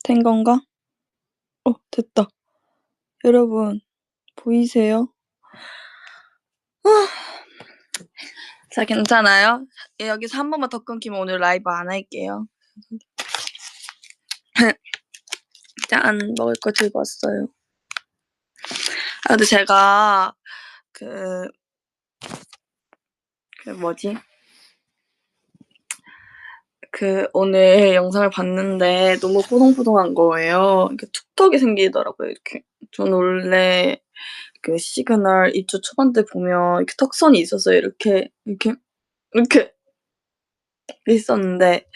된 건가? 됐다. 여러분, 보이세요? 자, 괜찮아요? 여기서 한 번만 더 끊기면 오늘 라이브 안 할게요. 짠, 먹을 거 들고 왔어요. 근데 제가, 오늘 영상을 봤는데 너무 포동포동한 거예요. 이렇게 툭턱이 생기더라고요, 이렇게. 전 원래 시그널 입주 초반 때 보면 이렇게 턱선이 있었어요. 이렇게 있었는데,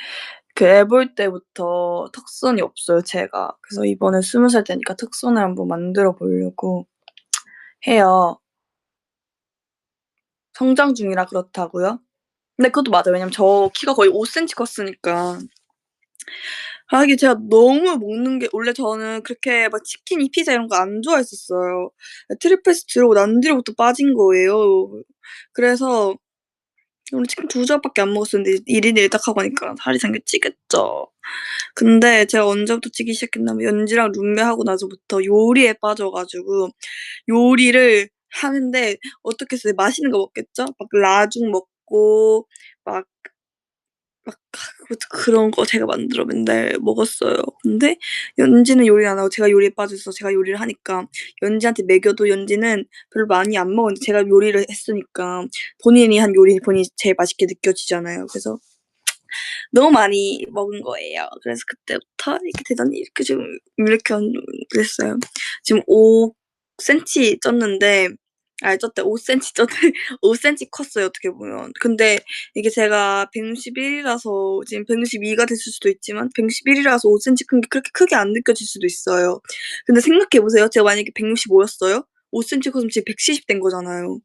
애 볼 때부터 턱선이 없어요, 제가. 그래서 이번에 20살 되니까 턱선을 한번 만들어 보려고 해요. 성장 중이라 그렇다고요? 근데 그것도 맞아요. 왜냐면 저 키가 거의 5cm 컸으니까. 이게 제가 너무 먹는 게, 원래 저는 그렇게 막 치킨, 피자 이런 거 안 좋아했었어요. 트리플스 들어오고 난 뒤로부터 빠진 거예요. 그래서 오늘 치킨 2조각밖에 안 먹었었는데 1인 1닭 하고 하니까 살이 찌겠죠. 근데 제가 언제부터 찌기 시작했냐면 연지랑 룸메하고 나서부터 요리에 빠져 가지고, 요리를 하는데 어떻게 해서 맛있는 거 먹겠죠? 막 라죽 먹고 막 그런 거 제가 만들어 맨날 먹었어요. 근데 연지는 요리를 안 하고 제가 요리에 빠져 있어서 제가 요리를 하니까 연지한테 먹여도 연지는 별로 많이 안 먹었는데 제가 요리를 했으니까 본인이 한 요리는 본인이 제일 맛있게 느껴지잖아요. 그래서 너무 많이 먹은 거예요. 그래서 그때부터 이렇게 되더니 이렇게 지금 이렇게 됐어요. 지금 5cm 쪘는데, 쪘대. 5cm 쪘대. 5cm 컸어요, 어떻게 보면. 근데 이게 제가 161이라서 지금 162가 됐을 수도 있지만 161이라서 5cm 큰 게 그렇게 크게 안 느껴질 수도 있어요. 근데 생각해 보세요. 제가 만약에 165였어요? 5cm 컸으면 지금 170 된 거잖아요.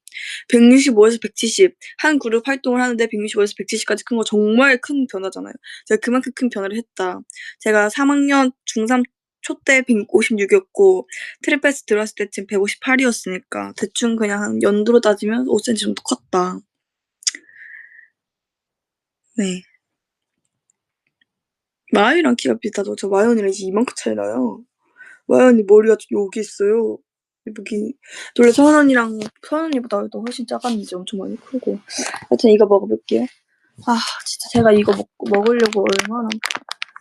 165에서 170. 한 그룹 활동을 하는데 165에서 170까지 큰 거 정말 큰 변화잖아요. 제가 그만큼 큰 변화를 했다. 제가 3학년 중3 초 때 156이었고 트리패스 들어왔을 때쯤 158이었으니까 대충 그냥 한 연도로 따지면 5cm 정도 컸다. 네. 마연이랑 키가 비슷하죠. 저 마연이랑 이제 이만큼 차이 나요. 마연이 머리가 여기 있어요. 여기. 원래 서연이보다 훨씬 작았는지 엄청 많이 크고. 하여튼 이거 먹어볼게요. 진짜 제가 이거 먹으려고 얼마나.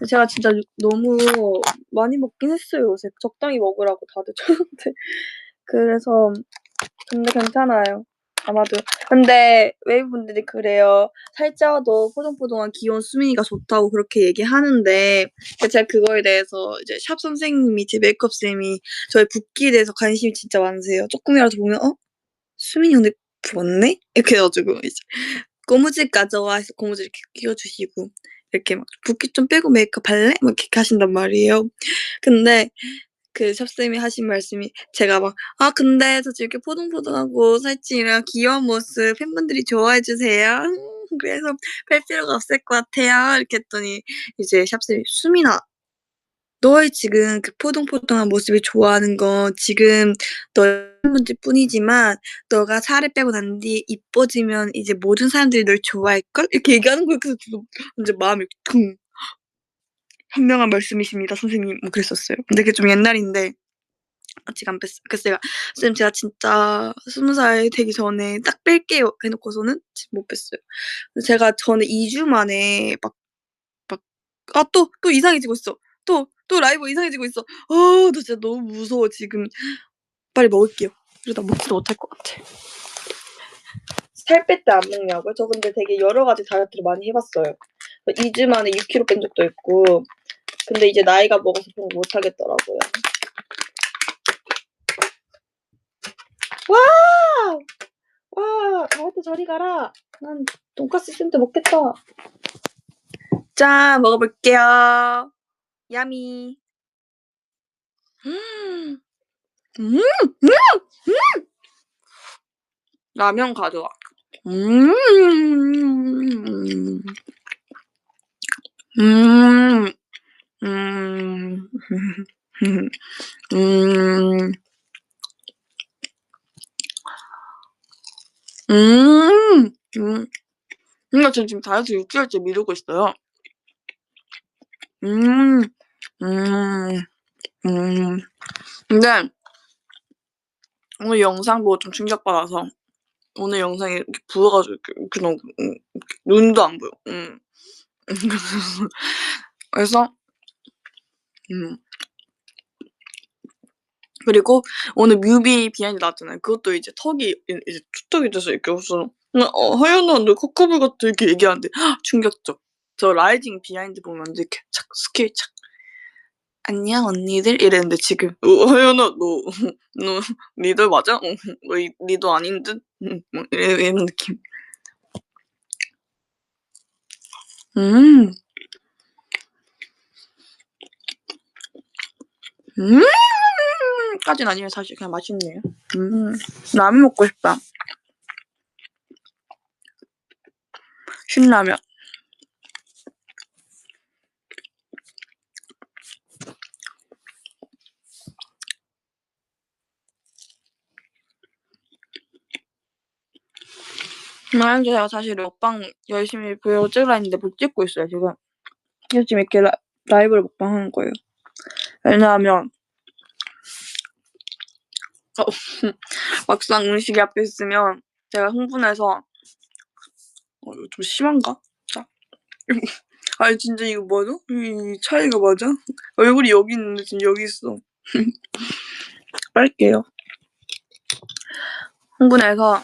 제가 진짜 너무 많이 먹긴 했어요, 요새. 적당히 먹으라고 다들 저한테. 그래서, 근데 괜찮아요. 아마도. 근데 웨이브분들이 그래요. 살쪄도 포동포동한 귀여운 수민이가 좋다고 그렇게 얘기하는데, 제가 그거에 대해서 이제 샵 선생님이, 제 메이크업 쌤이 저의 붓기에 대해서 관심이 진짜 많으세요. 조금이라도 보면, 수민이 근데 부었네? 이렇게 해가지고, 이제. 고무줄 가져와 해서 고무줄 이렇게 끼워주시고, 이렇게 막 붓기 좀 빼고 메이크업 할래? 막 이렇게 하신단 말이에요. 근데 그 샵쌤이 하신 말씀이, 제가 막 근데 저 이렇게 포동포동하고 살찌랑 귀여운 모습 팬분들이 좋아해 주세요. 그래서 뺄 필요가 없을 것 같아요. 이렇게 했더니 이제 샵쌤이, 수민아, 너의 지금 그 포동포동한 모습을 좋아하는 건 지금 너의 팬분들뿐이지만 너가 살을 빼고 난 뒤 이뻐지면 이제 모든 사람들이 널 좋아할걸? 이렇게 얘기하는 거예요. 그래서 저도 이제 마음이 쿵. 현명한 말씀이십니다, 선생님. 뭐 그랬었어요. 근데 그게 좀 옛날인데 아직 안 뺐어요. 그래서 쌤 제가 진짜 20살 되기 전에 딱 뺄게요 해놓고서는 지금 못 뺐어요. 제가 전에 2주 만에 또 이상해지고 있어. 또 라이브 이상해지고 있어. 나 진짜 너무 무서워 지금. 빨리 먹을게요. 이러다 먹지도 못할 것 같아. 살 뺄 때 안 먹냐고요? 저 근데 되게 여러 가지 다이어트를 많이 해봤어요. 2주 만에 6kg 뺀 적도 있고. 근데 이제 나이가 먹어서 그런 거 못 하겠더라고요. 와, 다이어트 저리 가라. 난 돈까스 쌤 때 먹겠다. 짠, 먹어볼게요. 야미. 라면 가져와. 음. 음. 음. 음. 음. 근데 저 지금 다이어트 6개월째 미루고 있어요. 음. 음. 근데 오늘 영상 보고 좀 충격받아서 오늘 영상이 이렇게 부어 가지고 이렇게 그냥 눈도 안 보여. 그래서 음. 그리고 오늘 뮤비 비하인드 나왔잖아요. 그것도 이제 턱이 이제 투턱이 돼서 이렇게 없어서 "하연아 너 코커블 같아." 이렇게 얘기하는데 충격적. 저 라이징 비하인드 보면 이렇게 착 스킬 착 "안녕 언니들." 이랬는데 지금 하연아 너 너 리더 맞아? 너 리더 아닌 듯?" 뭐 이런 느낌. 음. 음. 까진 아니에요 사실. 그냥 맛있네요. 라면 먹고 싶다. 신라면. 근데 제가 사실 먹방 열심히 브이로그 찍으려 했는데 못 찍고 있어요 지금. 요즘 이렇게 라이브로 먹방하는 거예요. 왜냐하면 막상 음식이 앞에 있으면 제가 흥분해서 이거 좀 심한가? 자. 아니 진짜 이거 맞아? 이 차이가 맞아? 얼굴이 여기 있는데 지금 여기 있어. 빨게요. 흥분해서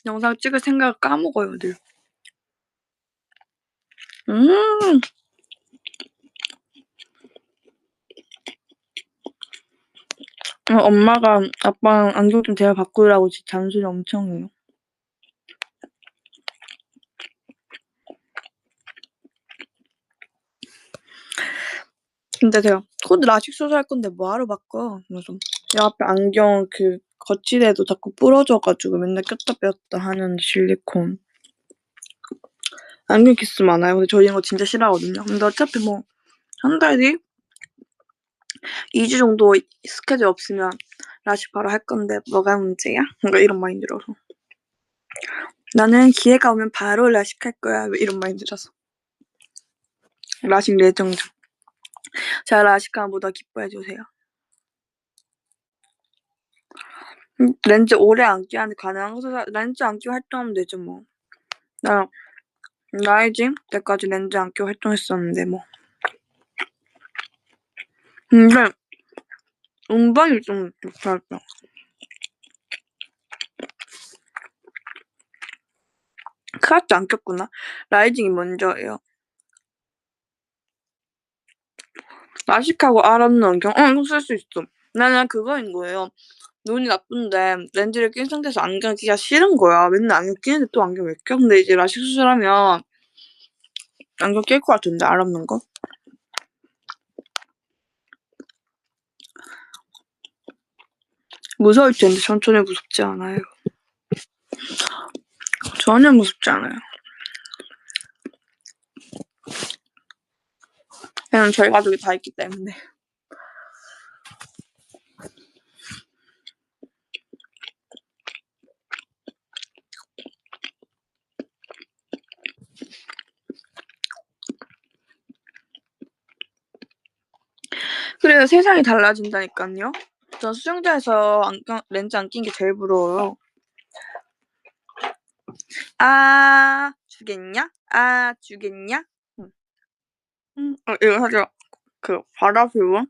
영상 찍을 생각을 까먹어요 늘. 엄마가 아빠랑 안경 좀 제발 바꾸라고 잔소리 엄청 해요. 근데 제가 곧 라식 수술할 건데 뭐하러 바꿔. 그래서 옆에 안경 그 거치대도 자꾸 부러져 가지고 맨날 꼈다 뺐다 하는 실리콘. 안경 기스 많아요. 근데 저 이런 거 진짜 싫어하거든요. 근데 어차피 뭐 1달 뒤? 2주 정도 스케줄 없으면 라식 바로 할 건데 뭐가 문제야? 뭔가 이런 마인드라서. 나는 기회가 오면 바로 라식 할 거야. 이런 마인드라서. 라식 예정자. 제가 라식하면 보다 기뻐해 주세요. 렌즈 오래 안 끼는데 가능한 거 렌즈 안 끼고 활동하면 되죠 뭐. 나 라이징 때까지 렌즈 안 끼고 활동했었는데 뭐. 근데 음방이 좀 좋았어. 크라트 안 꼈구나. 라이징이 먼저예요. 라식하고 알았는 안경? 이거 쓸 수 있어. 나는 그거인 거예요. 눈이 나쁜데 렌즈를 낀 상태에서 안경 끼기가 싫은 거야. 맨날 안경 끼는데 또 안경 왜 껴? 근데 이제 라식 수술하면 안경 낄 것 같은데 알 없는 거? 무서울 텐데 전 전혀 무섭지 않아요. 전혀 무섭지 않아요. 그냥 저희 가족이 다 있기 때문에. 그래요. 세상이 달라진다니깐요. 전 수영장에서 렌즈 안 낀 게 제일 부러워요. 아 주겠냐? 아 주겠냐? 이거 사실 그 바다 표현?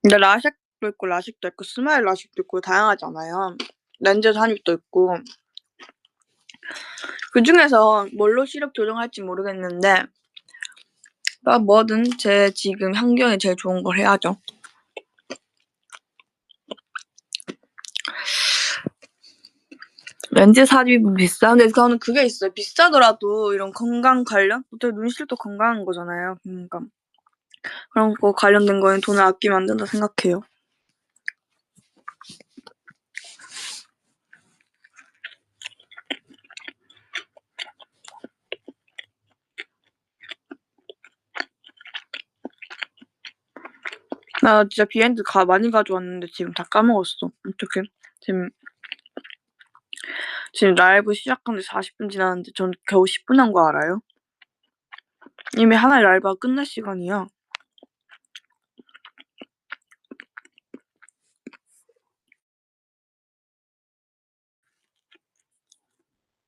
근데 라식도 있고 라식도 있고 스마일 라식도 있고 다양하잖아요. 렌즈 산입도 있고. 그중에서 뭘로 시력 조정할지 모르겠는데 뭐든 제 지금 환경에 제일 좋은 걸 해야죠. 렌즈 삽입은 비싼데 저는 그게 있어요. 비싸더라도 이런 건강 관련? 어차피 눈시력도 건강한 거잖아요. 그러니까 그런 거 관련된 거엔 돈을 아끼면 안 된다 생각해요. 나 진짜 비하인드 많이 가져왔는데 지금 다 까먹었어. 어떡해. 지금 라이브 시작한 지 40분 지났는데 전 겨우 10분 한 거 알아요? 이미 하나의 라이브가 끝날 시간이야.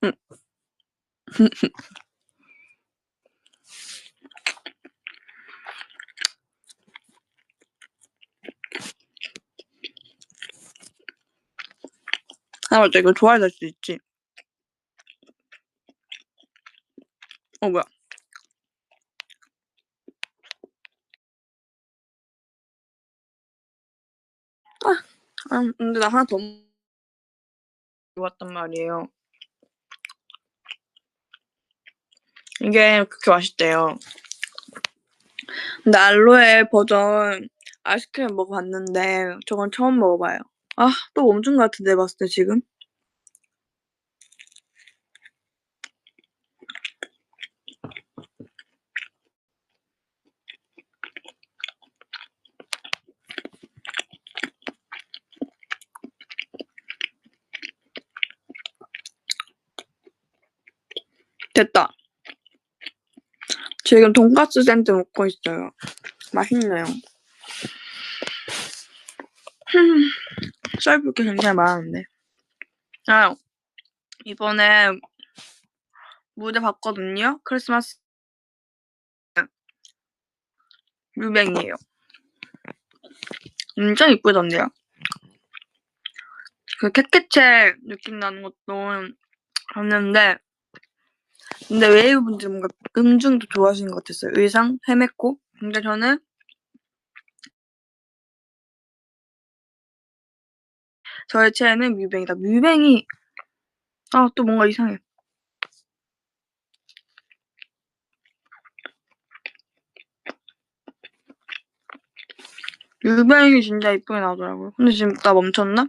응. 아 맞다, 이거 좋아야 될 수 있지. 뭐야. 근데 나 하나 더 왔단 말이에요. 이게 그렇게 맛있대요. 근데 알로에 버전 아이스크림 먹어봤는데 저건 처음 먹어봐요. 또 멈춘 것 같은데 봤을 때 지금? 됐다. 지금 돈까스 샌드 먹고 있어요. 맛있네요. 썰볼 게 굉장히 많은데. 이번에 무대 봤거든요. 크리스마스 뮤뱅이에요. 진짜 이쁘던데요. 그 캣캣체 느낌 나는 것도 봤는데 근데 웨이브 분들이 뭔가 음중도 좋아하시는 것 같았어요. 의상 헤맸고. 근데 저는 저의 최애는 뮤뱅이다. 뮤뱅이 또 뭔가 이상해. 뮤뱅이 진짜 이쁘게 나오더라고요. 근데 지금 나 멈췄나?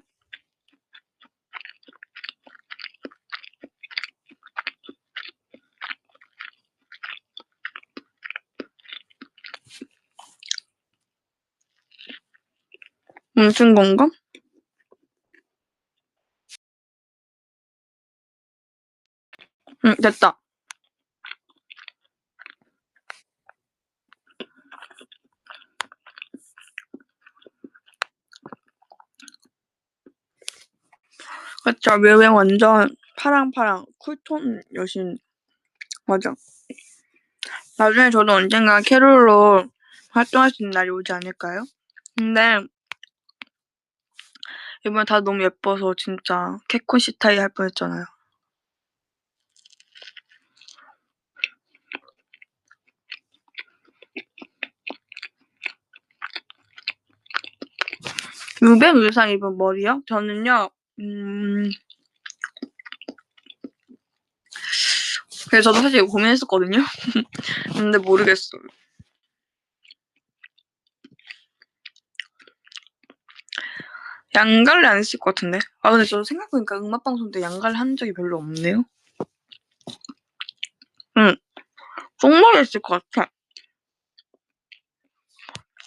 멈춘 건가? 응, 됐다. 그쵸, 뮤뱅 완전 파랑파랑 쿨톤 여신. 맞아. 나중에 저도 언젠가 캐롤로 활동할 수 있는 날이 오지 않을까요? 근데 이번에 다 너무 예뻐서 진짜 캐콘 시타이 할 뻔했잖아요. 뮤뱅 의상 입은 머리요? 저는요, 그래서 저도 사실 고민했었거든요. 근데 모르겠어요. 양갈래 안 했을 것 같은데. 근데 저 생각해보니까 음악방송 때 양갈래 한 적이 별로 없네요. 응, 똥머리 했을 것 같아.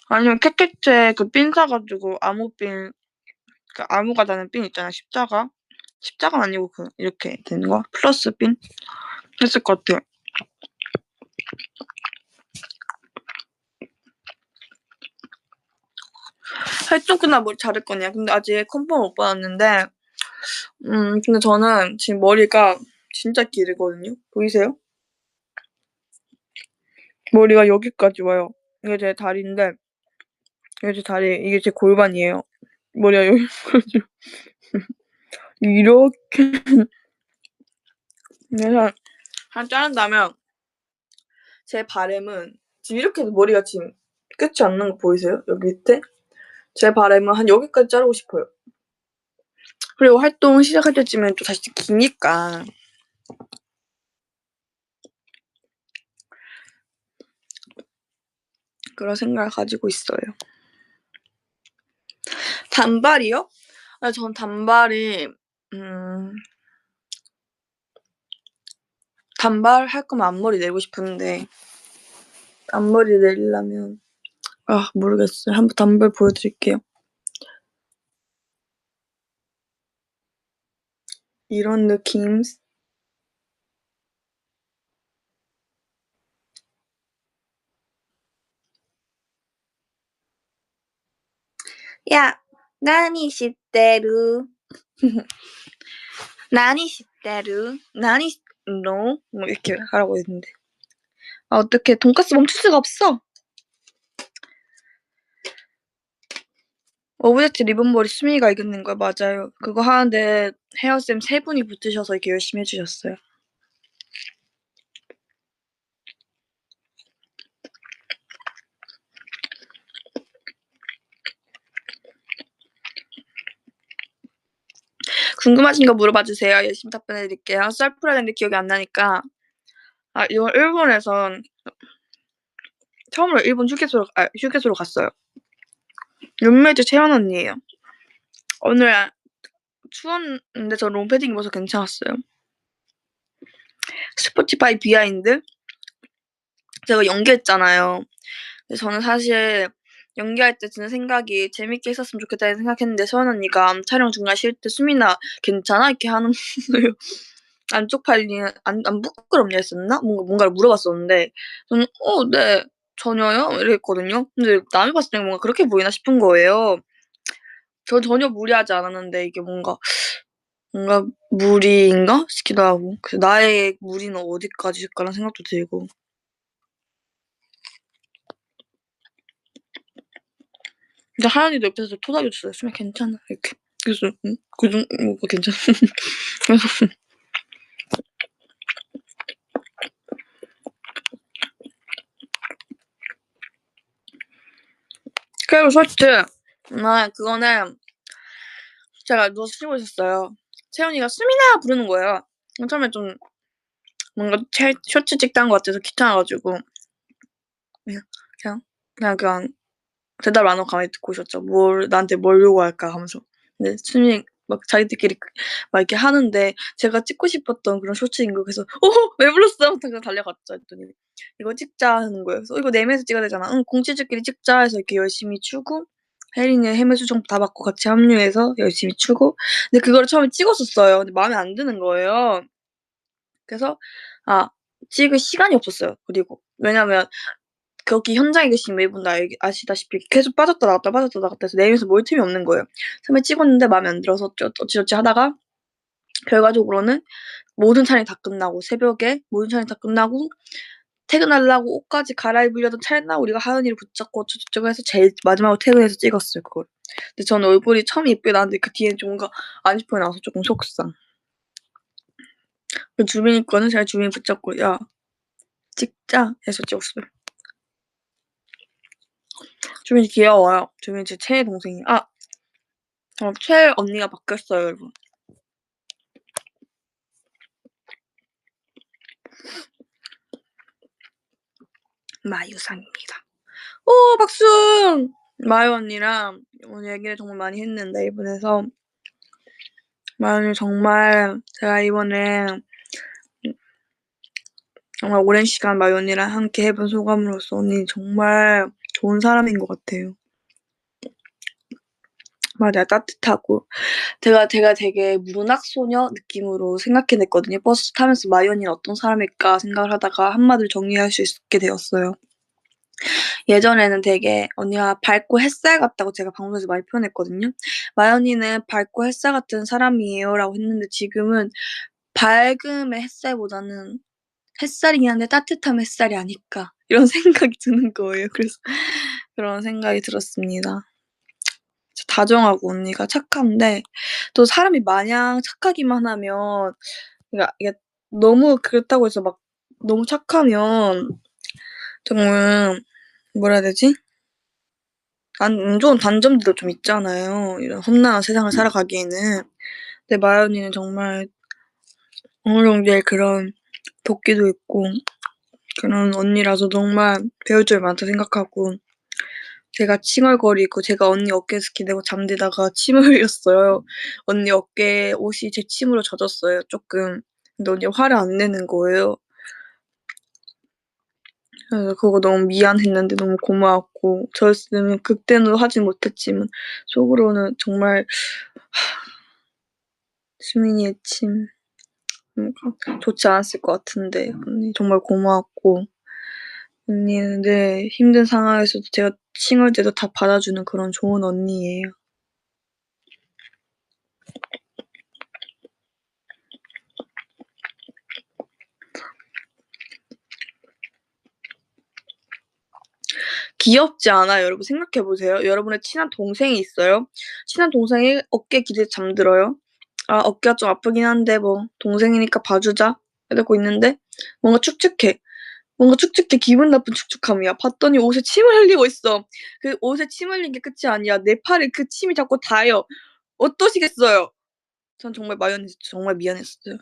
아니면 캣캣째 그 핀 사가지고 그 아무가 다는 핀 있잖아, 십자가. 십자가는 아니고 이렇게 되는 거? 플러스 핀? 했을 것 같아. 활동 끝나고 머리 자를 거냐. 근데 아직 컨펌 못 받았는데, 근데 저는 지금 머리가 진짜 길거든요. 보이세요? 머리가 여기까지 와요. 이게 제 다리인데, 이게 제 다리, 이게 제 골반이에요. 머리가 여기까지. 이렇게. 그래서, 자른다면, 제 바람은, 지금 이렇게 머리가 지금 끝이 안 난 거 보이세요? 여기 밑에? 제 바람은 한 여기까지 자르고 싶어요. 그리고 활동 시작할 때쯤엔 또 다시 기니까. 그런 생각을 가지고 있어요. 단발이요? 전 단발이 단발 할 거면 앞머리 내고 싶은데 앞머리 내리려면 모르겠어요. 한번 담배 보여드릴게요. 이런 느낌. 야, 나니 시대루. 나니 시대루. 나니 너? 뭐 이렇게 하라고 했는데. 어떡해. 돈까스 멈출 수가 없어. 오브젝트 리본머리 수미가 이겼는 거야. 맞아요. 그거 하는데 헤어쌤 3분이 붙으셔서 이렇게 열심히 해주셨어요. 궁금하신 거 물어봐 주세요. 열심히 답변해 드릴게요. 썰 풀어야 되는데 기억이 안 나니까. 이번 일본에선 처음으로 일본 휴게소로 갔어요. 룸메이트 채연 언니예요. 오늘 추웠는데 저 롱패딩 입어서 괜찮았어요. 스포티파이 비하인드. 제가 연기했잖아요. 근데 저는 사실 연기할 때 드는 생각이 재밌게 했었으면 좋겠다는 생각했는데 서연 언니가 촬영 중간 쉴 때 "수민아 괜찮아?" 이렇게 하는 거예요. 안 쪽팔리는 안 부끄럽냐 했었나? 뭔가를 물어봤었는데 저는 "어 네. 전혀요." 이랬거든요. 근데 남이 봤을 땐 뭔가 그렇게 보이나 싶은 거예요. 전 전혀 무리하지 않았는데 이게 뭔가 무리인가 싶기도 하고 그래서 '나의 무리는 어디까지일까.'라는 생각도 들고. 근데 하연이도 옆에서 토닥여 줬어요. "수미야 괜찮아." 이렇게. 그래서 응? 뭐가 괜찮아. 그래서 그리고 셔츠. 그거는 제가 누워서 쉬고 있었어요. 채연이가 "수민아." 부르는 거예요. 처음에 좀 뭔가 셔츠 찍자는 것 같아서 귀찮아 가지고 그냥 대답을 안 하고 가만히 듣고 있었죠. 나한테 뭘 요구할까 하면서. 근데 수민이 막 자기들끼리 막 이렇게 하는데 제가 찍고 싶었던 그런 쇼츠인 거예요. 그래서 왜 불렀어?" 그냥 달려갔죠. 했더니 "이거 찍자." 하는 거예요. 그래서 "이거 4명이서 찍어야 되잖아." "응 공치즈끼리 찍자." 해서 이렇게 열심히 추고 혜린이는 해외 수정 다 받고 같이 합류해서 열심히 추고 근데 그거를 처음에 찍었었어요. 근데 마음에 안 드는 거예요. 그래서 찍을 시간이 없었어요. 그리고 왜냐면 거기 현장에 계신 매분도 아시다시피 계속 빠졌다 나갔다 빠졌다 나갔다 해서 4 명이서 모일 틈이 없는 거예요. 처음에 찍었는데 마음에 안 들어서 어찌저찌 하다가 결과적으로는 모든 촬영이 다 끝나고 새벽에 모든 촬영이 다 끝나고 퇴근하려고 옷까지 갈아입으려던 찰나 우리가 하은이를 붙잡고 어쩌고저쩌고 해서 제일 마지막으로 퇴근해서 찍었어요 그거를. 근데 저는 얼굴이 처음에 예쁘게 나왔는데 그 뒤에는 좀 뭔가 안 예쁘게 나와서 쪼끔 속상. 그 주민이 거는 제가 주민 붙잡고 "야 찍자." 해서 찍었어요. 주민이 귀여워요. 주민이 제 최애 동생이에요. 최애 언니가 바뀌었어요 여러분. 마유상입니다. 오 박수! 마유 언니랑 오늘 얘기를 정말 많이 했는데 일본에서 마유 언니 정말 제가 이번에 정말 오랜 시간 마유 언니랑 함께 해본 소감으로서 언니 정말 좋은 사람인 것 같아요. 맞아요. 따뜻하고 제가 되게 문학소녀 느낌으로 생각해냈거든요. 버스 타면서 마유 언니는 어떤 사람일까 생각을 하다가 한마디로 정리할 수 있게 되었어요. 예전에는 되게 언니가 밝고 햇살 같다고 제가 방송에서 많이 표현했거든요. 마유 언니는 밝고 햇살 같은 사람이에요라고 했는데 지금은 밝음의 햇살보다는 햇살이긴 한데 따뜻한 햇살이 아닐까 이런 생각이 드는 거예요. 그래서 그런 생각이 들었습니다. 다정하고 언니가 착한데 또 사람이 마냥 착하기만 하면 그러니까 이게 너무 그렇다고 해서 막 너무 착하면 정말 뭐라 해야 되지? 안 좋은 단점들도 좀 있잖아요. 이런 험난한 세상을 살아가기에는. 근데 마이 언니는 정말 어느 정도의 그런 도끼도 있고 그런 언니라서 정말 배울 점이 많다고 생각하고 제가 칭얼거리고 제가 언니 어깨에서 기대고 잠들다가 침을 흘렸어요. 언니 어깨에 옷이 제 침으로 젖었어요 쪼끔. 근데 언니가 화를 안 내는 거예요. 그래서 그거 너무 미안했는데 너무 고마웠고 저였으면 그때는 하지 못했지만 속으로는 정말 수민이의 침 좋지 않았을 것 같은데 언니 정말 고마웠고 언니는 늘 힘든 상황에서도 제가 칭얼 때도 다 받아주는 그런 좋은 언니예요. 귀엽지 않아요? 여러분 생각해보세요. 여러분의 친한 동생이 있어요. 친한 동생이 어깨 기대서 잠들어요. 아 어깨가 좀 아프긴 한데 뭐 동생이니까 봐주자 이러고 있는데 뭔가 축축해. 뭔가 축축해. 기분 나쁜 축축함이야. 봤더니 옷에 침을 흘리고 있어. 그 옷에 침 흘린 게 끝이 아니야. 내 팔에 그 침이 자꾸 닿아요. 어떠시겠어요? 전 정말 마요네즈 정말 미안했어요.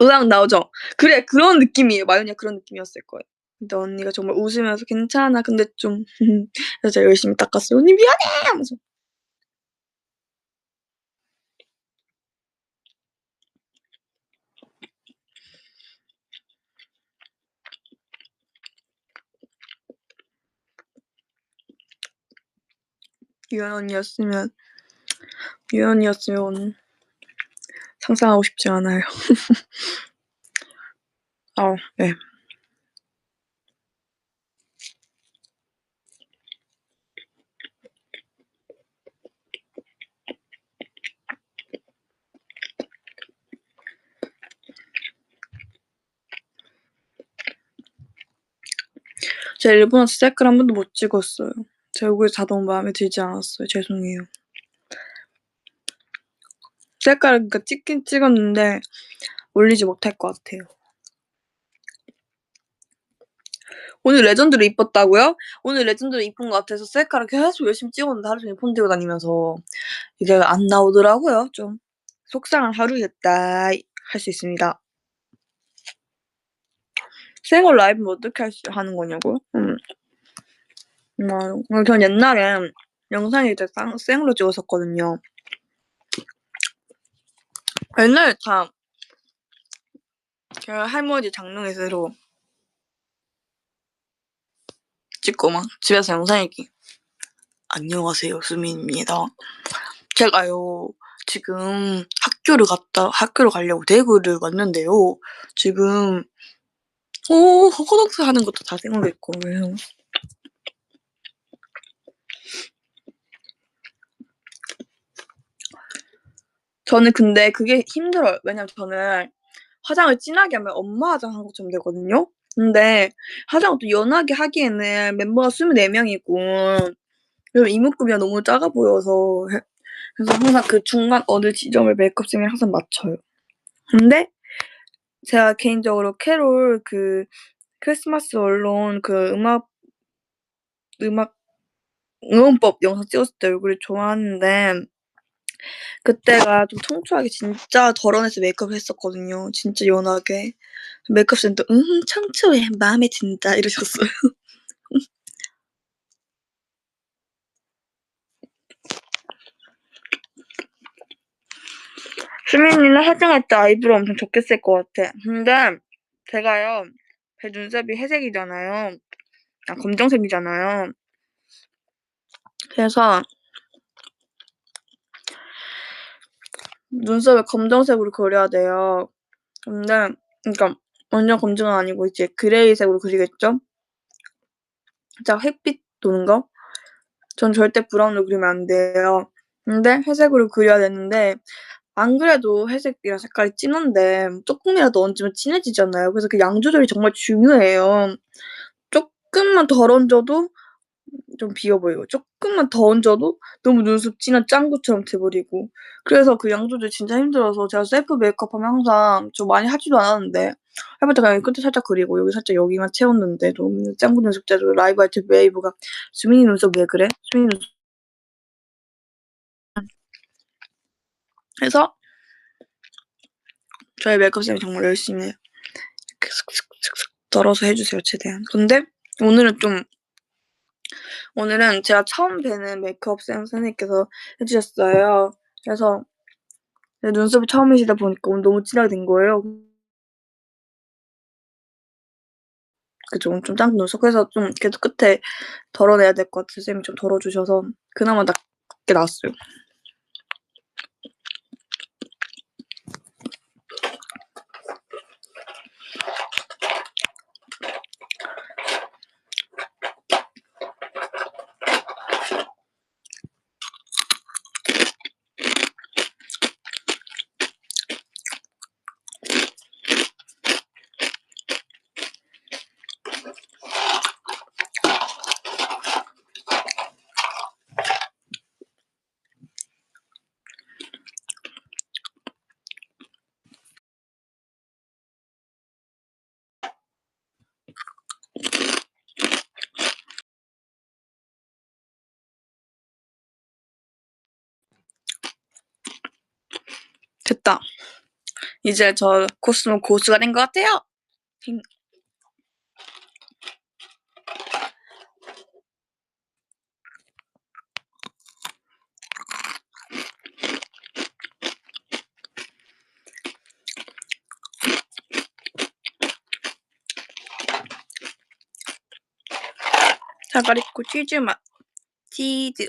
으악 나오죠? 그래 그런 느낌이에요. 마요네즈가 그런 느낌이었을 거예요. 근데 언니가 정말 웃으면서 괜찮아 근데 좀 그래서 제가 열심히 닦았어요. 언니 미안해 하면서. 유연 언니였으면 상상하고 싶지 않아요. 네. 제가 일본어에서 셀카를 한 번도 못 찍었어요. 제 얼굴이 다 너무 마음에 들지 않았어요. 죄송해요. 셀카를 그러니까 찍긴 찍었는데 올리지 못할 것 같아요. 오늘 레전드로 이뻤다고요? 오늘 레전드로 이쁜 것 같아서 셀카를 계속 열심히 찍었는데 하루 종일 폰 들고 다니면서 이게 안 나오더라고요. 좀 속상한 하루였다 할 수 있습니다. 생얼 라이브는 어떻게 하는 거냐고요? 전 옛날에 영상일 때 생으로 찍었었거든요. 옛날에 다 제가 할머니 장롱에서로 찍고 막 집에서 영상 읽기. 안녕하세요, 수민입니다. 제가요 지금 학교를 가려고 대구를 왔는데요. 지금 허거덩스 하는 것도 다 생으로 했고 그래서 저는 근데 그게 힘들어요. 왜냐면 저는 화장을 진하게 하면 엄마 화장한 것처럼 되거든요. 근데 화장을 또 연하게 하기에는 멤버가 24명이고 그리고 이목구비가 너무 작아 보여서 그래서 항상 그 중간 어느 지점을 메이크업쌤이 항상 맞춰요. 근데 제가 개인적으로 캐롤 그 크리스마스 언론 그 응원법 영상 찍었을 때 얼굴이 좋았는데 그때가 좀 청초하게 진짜 덜어내서 메이크업을 했었거든요. 진짜 연하게. 메이크업쌤도 청초해. 마음에 든다 이러셨어요. 수민이는 화장할 때 아이브로우 엄청 적게 쓸 것 같아. 근데 제가요 제 눈썹이 회색이잖아요. 검정색이잖아요. 그래서 눈썹을 검정색으로 그려야 돼요. 근데 그러니까 완전 검정은 아니고 이제 그레이색으로 그리겠죠? 살짝 햇빛 도는 거? 전 절대 브라운으로 그리면 안 돼요. 근데 회색으로 그려야 되는데 안 그래도 회색이랑 색깔이 진한데 쪼끔이라도 얹으면 진해지잖아요. 그래서 그 양 조절이 정말 중요해요. 쪼끔만 덜 얹어도 좀 비어 보이고 쪼끔만 더 얹어도 너무 눈썹 진한 짱구처럼 돼 버리고 그래서 그 양 조절이 진짜 힘들어서 제가 셀프 메이크업하면 항상 좀 많이 하지도 않았는데 할 때 그냥 끝에 살짝 그리고 여기 살짝 여기만 채웠는데 너무 짱구 눈썹자로 라이브 할 때 웨이브가 "수민이 눈썹 왜 그래? 수민이 눈썹" 해서 저희 메이크업쌤이 정말 열심히 해요. 이렇게 슥슥슥슥 덜어서 해 주세요 최대한. 근데 오늘은 제가 처음 뵈는 메이크업쌤 선생님께서 해 주셨어요. 그래서 제 눈썹이 처음이시다 보니까 오늘 너무 진하게 된 거예요. 그죠. 좀 짱 눈썹. 그래서 좀 그래도 끝에 덜어내야 될 것 같아서 쌤이 좀 덜어주셔서 그나마 낫게 나왔어요. 됐다. 이제 저 코스모 고수가 된 것 같아요. 사과리코 치즈 맛. 치즈.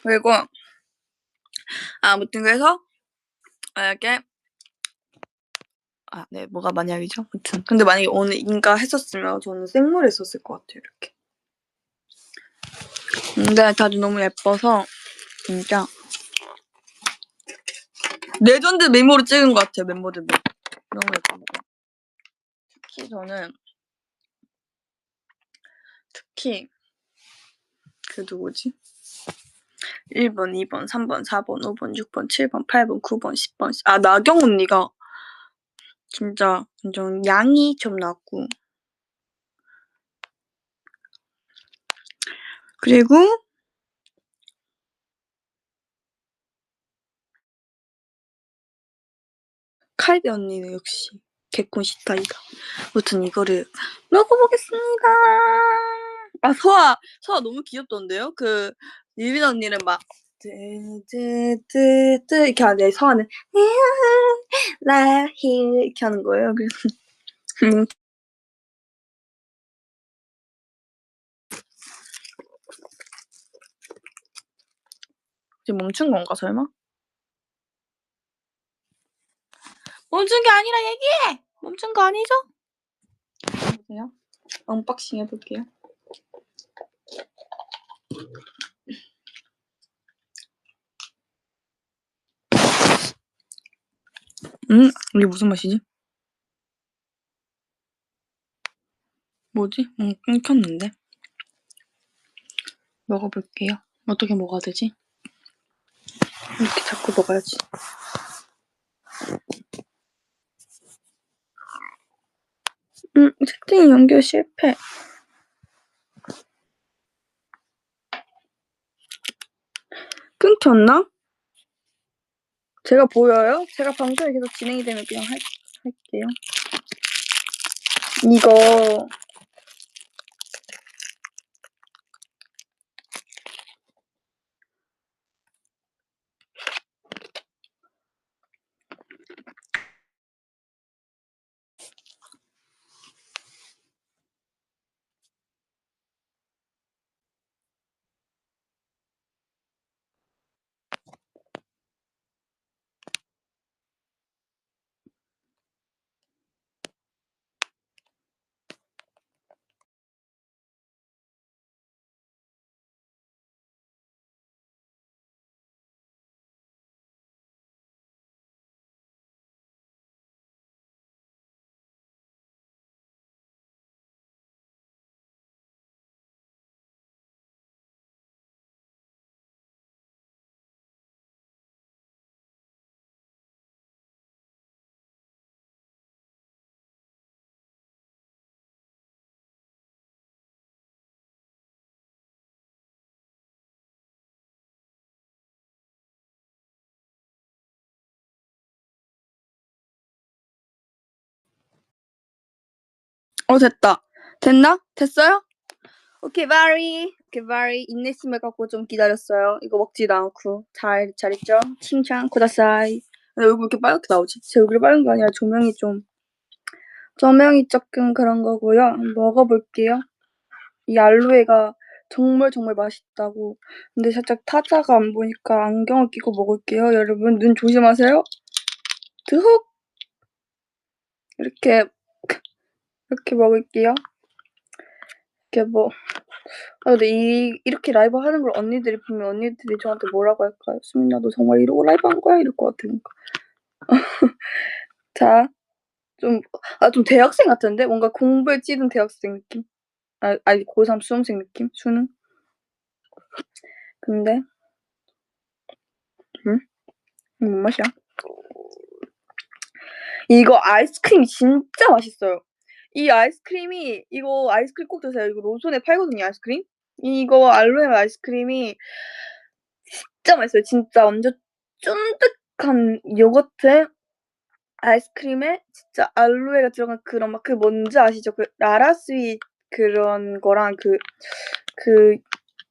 그리고 아무튼 그래서 이렇게 네, 뭐가 만약이죠? 아무튼 근데 만약에 오늘 인가 했었으면 저는 생물 했었을 것 같아요. 이렇게. 근데 다들 너무 예뻐서 진짜 레전드 메모로 찍은 것 같아요. 멤버들 너무 예쁘고 특히 그 누구지? 1번, 2번, 3번, 4번, 5번, 6번, 7번, 8번, 9번, 10번 나경 언니가 진짜 완전 양이 좀 났고 그리고 칼비 언니는 역시 개콘 스타일이다. 아무튼 이거를 먹어보겠습니다. 서아 너무 귀엽던데요? 그 유빈 언니는 막 뜨뜨뜨뜨 이렇게 하는데 서아는 라히 이렇게 하는 거예요. 그래서 지금 멈춘 건가 설마? 멈춘 게 아니라 얘기해! 멈춘 거 아니죠? 보세요. 언박싱 해볼게요. 이게 무슨 맛이지? 뭐지? 끊겼는데? 먹어볼게요. 어떻게 먹어야 되지? 이렇게 자꾸 먹어야지. 채팅 연결 실패. 끊겼나? 제가 보여요? 제가 방송이 계속 진행이 되면 그냥 할게요. 이거 됐다. 됐나? 됐어요? 오케이, 바리. 인내심을 갖고 좀 기다렸어요. 이거 먹지도 않고. 잘했죠? 칭찬, 쿠다사이. 내 얼굴 왜 이렇게 빨갛게 나오지? 제 얼굴이 빨간 게 아니라 조명이 좀 조명이 조금 그런 거고요. 한번 먹어볼게요. 이 알로에가 정말 맛있다고. 근데 살짝 타자가 안 보니까 안경을 끼고 먹을게요. 여러분 눈 조심하세요. 드흑! 이렇게 먹을게요. 이렇게 뭐 근데 이렇게 라이브 하는 걸 언니들이 보면 언니들이 저한테 뭐라고 할까요? 수민아 너 정말 이러고 라이브 한 거야? 이럴 것 같으니까. 자, 좀 대학생 같은데? 뭔가 공부에 찌든 대학생 느낌? 아니 고3 수험생 느낌? 수능? 근데 뭔 맛이야? 이거 아이스크림이 진짜 맛있어요. 이 아이스크림이 이거 아이스크림 꼭 드세요. 이거 로손에 팔거든요, 아이스크림. 이거 알로에 아이스크림이 진짜 맛있어요. 진짜 완전 쫀득한 요거트 아이스크림에 진짜 알로에가 들어간 그런 막 그 뭔지 아시죠? 그 라라 스윗 그런 거랑 그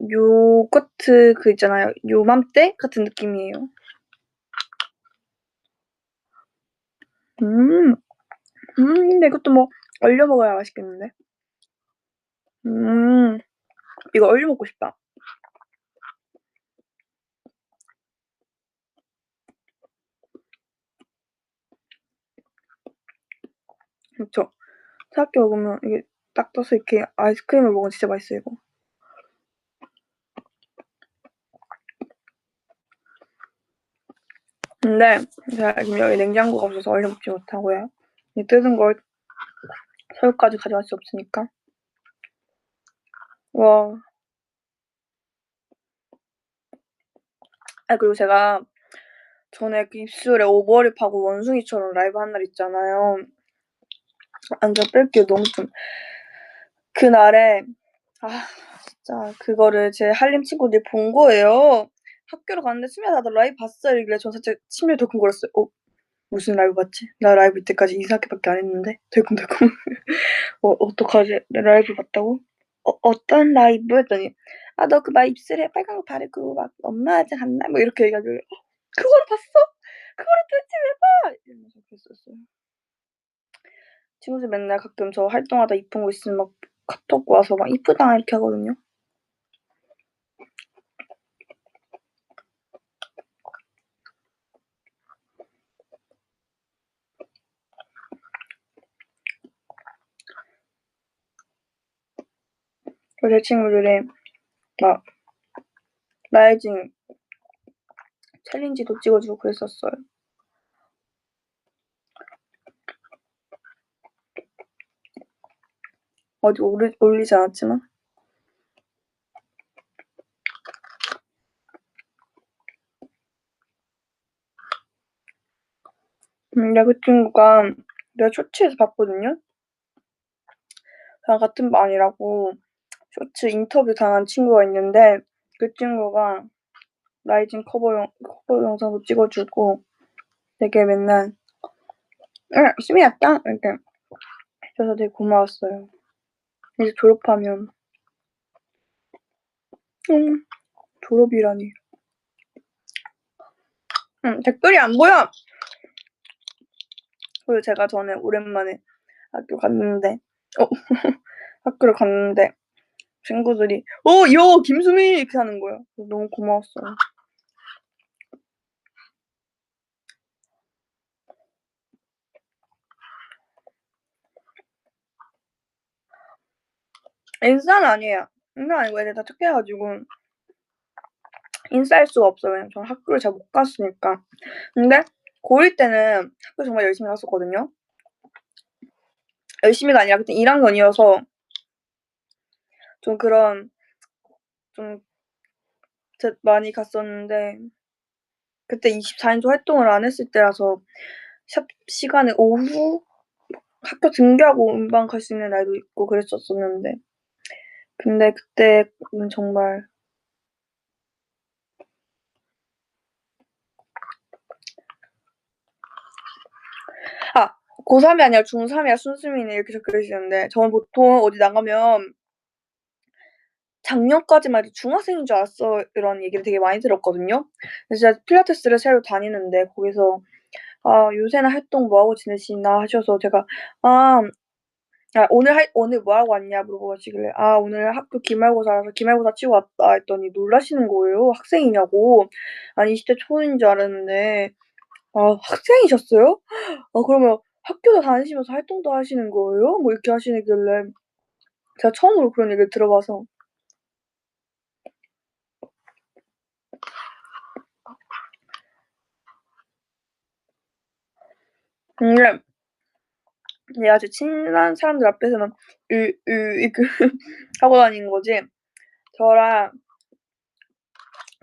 요거트 그 있잖아요. 요맘때 같은 느낌이에요. 근데 이것도 뭐 얼려 먹어야 맛있겠는데? 이거 얼려 먹고 싶다. 그쵸? 차갑게 먹으면 이게 딱 떠서 이렇게 아이스크림을 먹으면 진짜 맛있어요, 이거. 근데 제가 지금 여기 냉장고가 없어서 얼려 먹지 못하고요. 이 뜯은 걸 서울까지 가져갈 수 없으니까. 와. 그리고 제가 전에 그 입술에 오버립하고 원숭이처럼 라이브 한 날 있잖아요. 완전 뺄게요. 너무 좀 그날에 진짜 그거를 제 한림 친구들이 본 거예요. 학교로 갔는데 "수미야 나 라이브 봤어." 이러길래 전 살짝 심장이 덜컹거렸어요. 무슨 라이브 봤지? 나 라이브 이때까지 이상하게밖에 안 했는데. 덜컹덜컹. 어떡하지? 내 라이브 봤다고? 어떤 라이브? 했더니 너 그 막 입술에 빨간 거 바르고 막 엄마한테 갔나? 뭐 이렇게 얘기하길래 그걸 봤어? 그거를 도대체 왜 봐? 이러면서 그랬었어요. 친구들 맨날 가끔 저 활동하다 이쁜 거 있으면 막 카톡 와서 막 "이쁘다." 이렇게 하거든요. 그래서 제 친구들이 막 라이징 챌린지도 찍어주고 그랬었어요. 어디 올리지 않았지만. 근데 그 친구가 내가 쇼츠에서 봤거든요. 저랑 같은 반이라고 쇼츠 인터뷰 당한 친구가 있는데 그 친구가 라이징 커버 영상도 찍어주고 되게 맨날 열심히 했다 이렇게 해줘서 되게 고마웠어요. 이제 졸업하면 졸업이라니. 댓글이 안 보여. 그리고 제가 전에 오랜만에 학교 갔는데 학교를 갔는데 친구들이 야 김수미 이렇게 하는 거예요. 너무 고마웠어요. 인싸는 아니에요. 인싸 아니고 애들 다 착해가지고 인싸일 수가 없어요. 왜냐면 저는 학교를 잘 못 갔으니까. 근데 고1 때는 학교 정말 열심히 갔었거든요. 열심히가 아니라 그때 1학년이어서 좀 그런 좀 많이 갔었는데 그때 24인조 활동을 안 했을 때라서 샵 시간에 오후 학교 등교하고 음방 갈 수 있는 날도 있고 그랬었었는데 근데 그때는 정말 고3이 아니라 중3이야 순수민이 이렇게 적혀있었는데 저는 보통 어디 나가면 작년까지만 해도 중학생인 줄 알았어 이런 얘기를 되게 많이 들었거든요. 그래서 제가 필라테스를 새로 다니는데 거기서 요새는 활동 뭐하고 지내시나 하셔서 제가 오늘 뭐 하고 왔냐 물어보시길래 오늘 학교 기말고사라서 기말고사 치고 왔다 했더니 놀라시는 거예요. 학생이냐고. 아니 20대 초반인 줄 알았는데 학생이셨어요? 그러면 학교도 다니시면서 활동도 하시는 거예요? 뭐 이렇게 하시길래 제가 처음으로 그런 얘기를 들어봐서 근데 내가 제 친한 사람들 앞에서는 이렇게 하고 다니는 거지 저랑